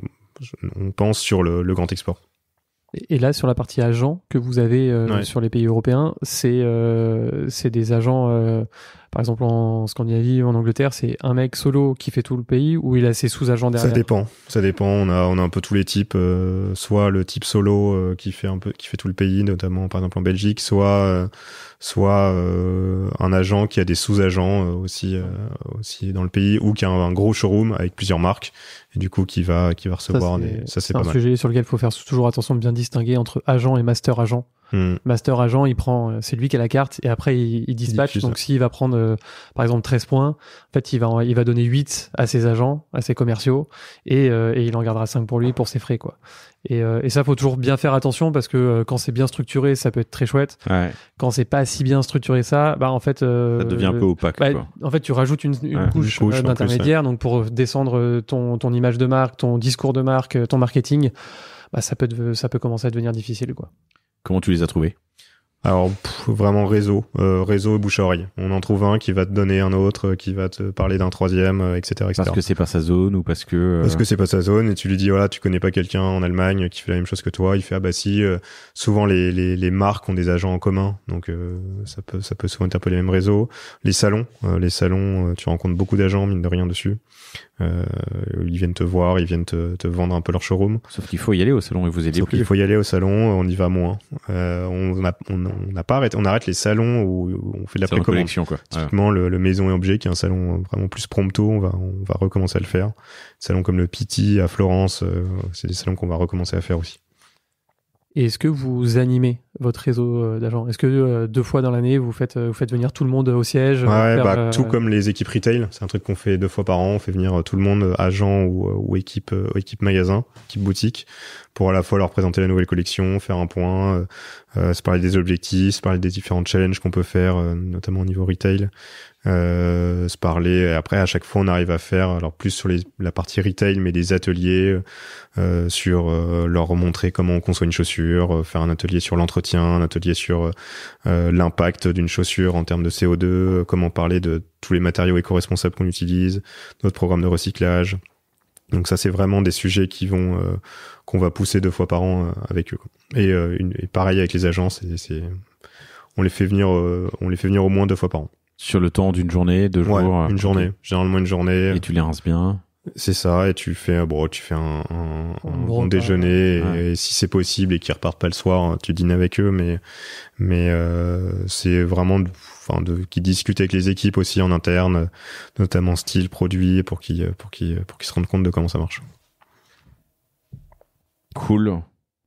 on pense sur le grand export. Et là, sur la partie agent que vous avez sur les pays européens, c'est des agents. Par exemple, en Scandinavie, en Angleterre, c'est un mec solo qui fait tout le pays ou il a ses sous-agents derrière? Ça dépend. On a un peu tous les types. Soit le type solo qui fait tout le pays, notamment par exemple en Belgique, soit un agent qui a des sous-agents aussi dans le pays ou qui a un gros showroom avec plusieurs marques et du coup qui va recevoir ça c'est pas mal. C'est un sujet sur lequel il faut faire toujours attention de bien distinguer entre agent et master agent. Master agent, c'est lui qui a la carte et après il dispatche. Donc s'il va prendre par exemple 13 points, en fait il va donner 8 à ses agents, à ses commerciaux et il en gardera 5 pour lui pour ses frais quoi. Et ça faut toujours bien faire attention parce que quand c'est bien structuré, ça peut être très chouette. Ouais. Quand c'est pas si bien structuré ça, en fait ça devient un peu opaque quoi. En fait tu rajoutes une couche d'intermédiaire donc pour descendre ton image de marque, ton discours de marque, ton marketing, ça peut commencer à devenir difficile quoi. Comment tu les as trouvés? Alors vraiment réseau et bouche à oreille. On en trouve un qui va te donner un autre, qui va te parler d'un troisième, etc. Parce que c'est pas sa zone ou parce que c'est pas sa zone et tu lui dis voilà tu connais pas quelqu'un en Allemagne qui fait la même chose que toi, il fait ah bah si souvent les marques ont des agents en commun donc ça peut souvent être un peu les mêmes réseaux. Les salons tu rencontres beaucoup d'agents mine de rien dessus. Ils viennent te voir, ils viennent te vendre un peu leur showroom. Sauf qu'il faut y aller au salon et vous aidez plus. Il faut y aller au salon, on y va moins. On n'a pas arrêté, on arrête les salons où on fait de la précommande. Typiquement le Maison et Objet qui est un salon vraiment plus prompto, on va recommencer à le faire. Salons comme le Pitti à Florence, c'est des salons qu'on va recommencer à faire aussi. Et est-ce que vous animez votre réseau d'agents? Est-ce que 2 fois dans l'année, vous faites venir tout le monde au siège? Tout comme les équipes retail. C'est un truc qu'on fait 2 fois par an. On fait venir tout le monde, agents ou équipe magasin, équipe boutique, pour à la fois leur présenter la nouvelle collection, faire un point, se parler des objectifs, se parler des différents challenges qu'on peut faire, notamment au niveau retail. Se parler. Après, à chaque fois, on arrive à faire, alors plus sur la partie retail, mais des ateliers sur leur montrer comment on conçoit une chaussure, faire un atelier sur l'entretien, un atelier sur l'impact d'une chaussure en termes de CO2, comment parler de tous les matériaux éco-responsables qu'on utilise, notre programme de recyclage. Donc ça, c'est vraiment des sujets qu'on va pousser 2 fois par an avec eux, quoi. Et pareil avec les agences, on les fait venir au moins 2 fois par an. Sur le temps d'une journée, 2 jours. Une journée, généralement une journée. Et tu les rinces bien. C'est ça, et tu fais un bon déjeuner, et si c'est possible et qu'ils repartent pas le soir, tu dînes avec eux, mais c'est vraiment qu'ils discutent avec les équipes aussi en interne, notamment style, produit, pour qu'ils se rendent compte de comment ça marche. Cool.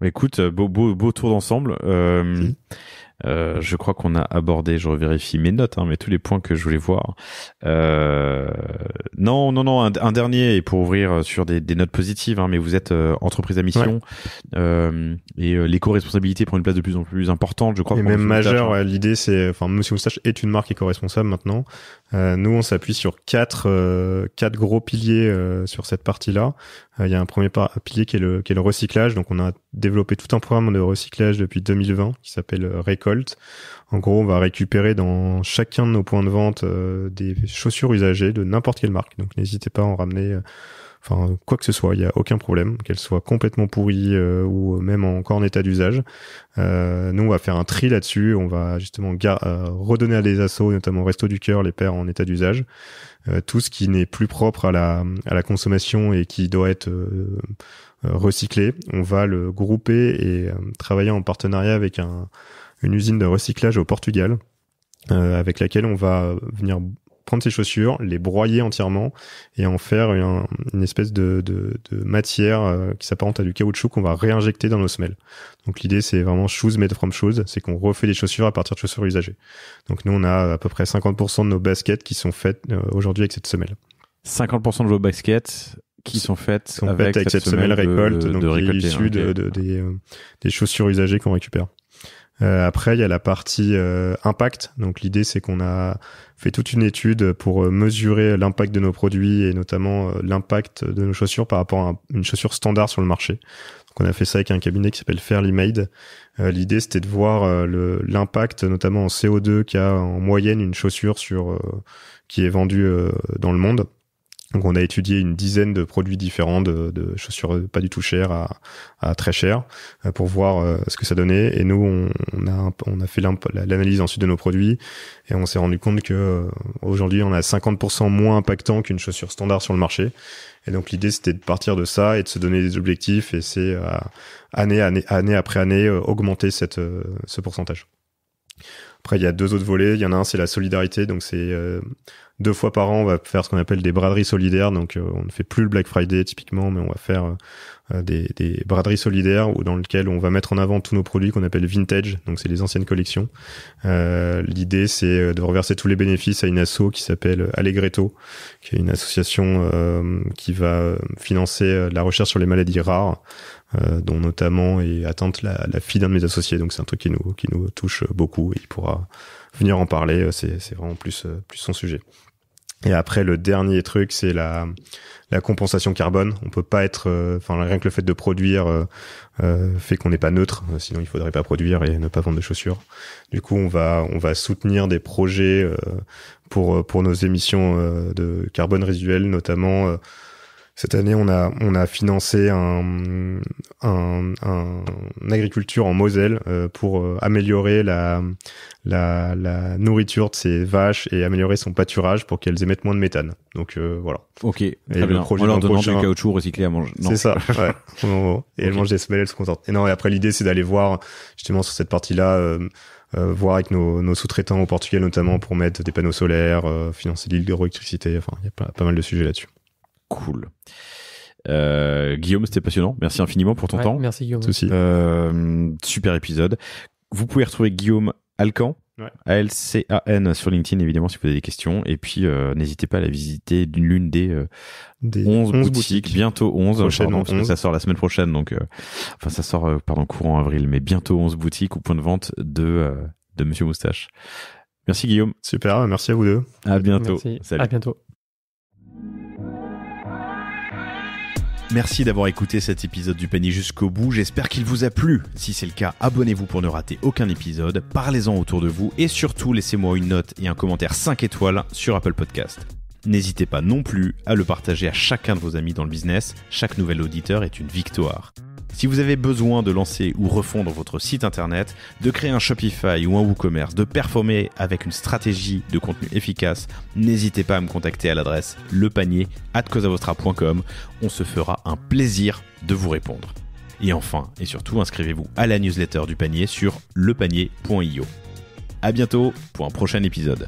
Écoute, beau tour d'ensemble. Si. Je crois qu'on a abordé, je revérifie mes notes, mais tous les points que je voulais voir. Non, un dernier, et pour ouvrir sur des notes positives, mais vous êtes entreprise à mission, et l'éco-responsabilité prend une place de plus en plus importante, je crois. Et même majeure, l'idée c'est, Monsieur Moustache est une marque éco-responsable maintenant. Nous, on s'appuie sur quatre gros piliers sur cette partie-là. Il y a un premier pilier qui est le recyclage. Donc, on a développé tout un programme de recyclage depuis 2020 qui s'appelle Récolte. En gros, on va récupérer dans chacun de nos points de vente des chaussures usagées de n'importe quelle marque. Donc, n'hésitez pas à en ramener, quoi que ce soit. Il y a aucun problème, qu'elles soient complètement pourries ou même encore en état d'usage. Nous, on va faire un tri là-dessus. On va justement redonner à des assos, notamment Resto du Cœur, les paires en état d'usage. Tout ce qui n'est plus propre à la consommation et qui doit être recyclé, on va le grouper et travailler en partenariat avec une usine de recyclage au Portugal, avec laquelle on va venir prendre ces chaussures, les broyer entièrement et en faire une espèce de matière qui s'apparente à du caoutchouc qu'on va réinjecter dans nos semelles. Donc l'idée, c'est vraiment shoes made from shoes, c'est qu'on refait des chaussures à partir de chaussures usagées. Donc nous, on a à peu près 50% de nos baskets qui sont faites aujourd'hui avec cette semelle. 50% de vos baskets qui sont faites avec cette semelle récolte, donc qui est issue des chaussures usagées qu'on récupère. Après, il y a la partie impact. Donc l'idée, c'est qu'on a fait toute une étude pour mesurer l'impact de nos produits et notamment l'impact de nos chaussures par rapport à une chaussure standard sur le marché. Donc on a fait ça avec un cabinet qui s'appelle Fairly Made. L'idée, c'était de voir l'impact, notamment en CO2, qu'a en moyenne une chaussure qui est vendue dans le monde. Donc on a étudié une dizaine de produits différents de chaussures pas du tout chères à très chères pour voir ce que ça donnait. Et nous on a fait l'analyse ensuite de nos produits et on s'est rendu compte que aujourd'hui on a 50% moins impactant qu'une chaussure standard sur le marché. Et donc l'idée c'était de partir de ça et de se donner des objectifs et c'est année après année augmenter ce pourcentage. Après, il y a 2 autres volets. Il y en a un, c'est la solidarité. Donc, c'est 2 fois par an, on va faire ce qu'on appelle des braderies solidaires. Donc, on ne fait plus le Black Friday typiquement, mais on va faire des braderies solidaires dans lesquelles on va mettre en avant tous nos produits qu'on appelle vintage. Donc, c'est les anciennes collections. L'idée, c'est de reverser tous les bénéfices à une asso qui s'appelle Allegretto, qui est une association qui va financer la recherche sur les maladies rares. Dont notamment est atteinte la fille d'un de mes associés, donc c'est un truc qui nous touche beaucoup et il pourra venir en parler, c'est vraiment plus son sujet. Et après le dernier truc, c'est la compensation carbone. On peut pas être rien que le fait de produire fait qu'on n'est pas neutre, sinon il faudrait pas produire et ne pas vendre de chaussures. Du coup, on va soutenir des projets pour nos émissions de carbone résiduel, notamment cette année, on a financé un agriculture en Moselle pour améliorer la nourriture de ces vaches et améliorer son pâturage pour qu'elles émettent moins de méthane. Donc voilà. Ok. Et très bien. On leur demande du caoutchouc recyclé à manger. C'est ça. Ouais. Et elles mangent des semelles, elles sont contentes. Et non. Et après l'idée, c'est d'aller voir justement sur cette partie-là. Voir avec nos sous-traitants au Portugal notamment pour mettre des panneaux solaires, financer l'hydroélectricité. Enfin, il y a pas mal de sujets là-dessus. Cool. Guillaume, c'était passionnant. Merci infiniment pour ton temps. Merci Guillaume. Souci. Super épisode. Vous pouvez retrouver Guillaume Alcan. Ouais. ALCAN sur LinkedIn, évidemment, si vous avez des questions. Et puis, n'hésitez pas à la visiter d'une l'une des 11 boutiques. Bientôt 11. Pardon, parce que ça sort la semaine prochaine. Donc, ça sort, courant avril. Mais bientôt 11 boutiques ou points de vente de Monsieur Moustache. Merci Guillaume. Super, merci à vous deux. À bientôt. Merci. Salut. À bientôt. Merci d'avoir écouté cet épisode du panier jusqu'au bout, j'espère qu'il vous a plu. Si c'est le cas, abonnez-vous pour ne rater aucun épisode, parlez-en autour de vous et surtout laissez-moi une note et un commentaire 5 étoiles sur Apple Podcast. N'hésitez pas non plus à le partager à chacun de vos amis dans le business, chaque nouvel auditeur est une victoire. Si vous avez besoin de lancer ou refondre votre site internet, de créer un Shopify ou un WooCommerce, de performer avec une stratégie de contenu efficace, n'hésitez pas à me contacter à l'adresse lepanier@cosavostra.com. On se fera un plaisir de vous répondre. Et enfin, et surtout, inscrivez-vous à la newsletter du panier sur lepanier.io. À bientôt pour un prochain épisode.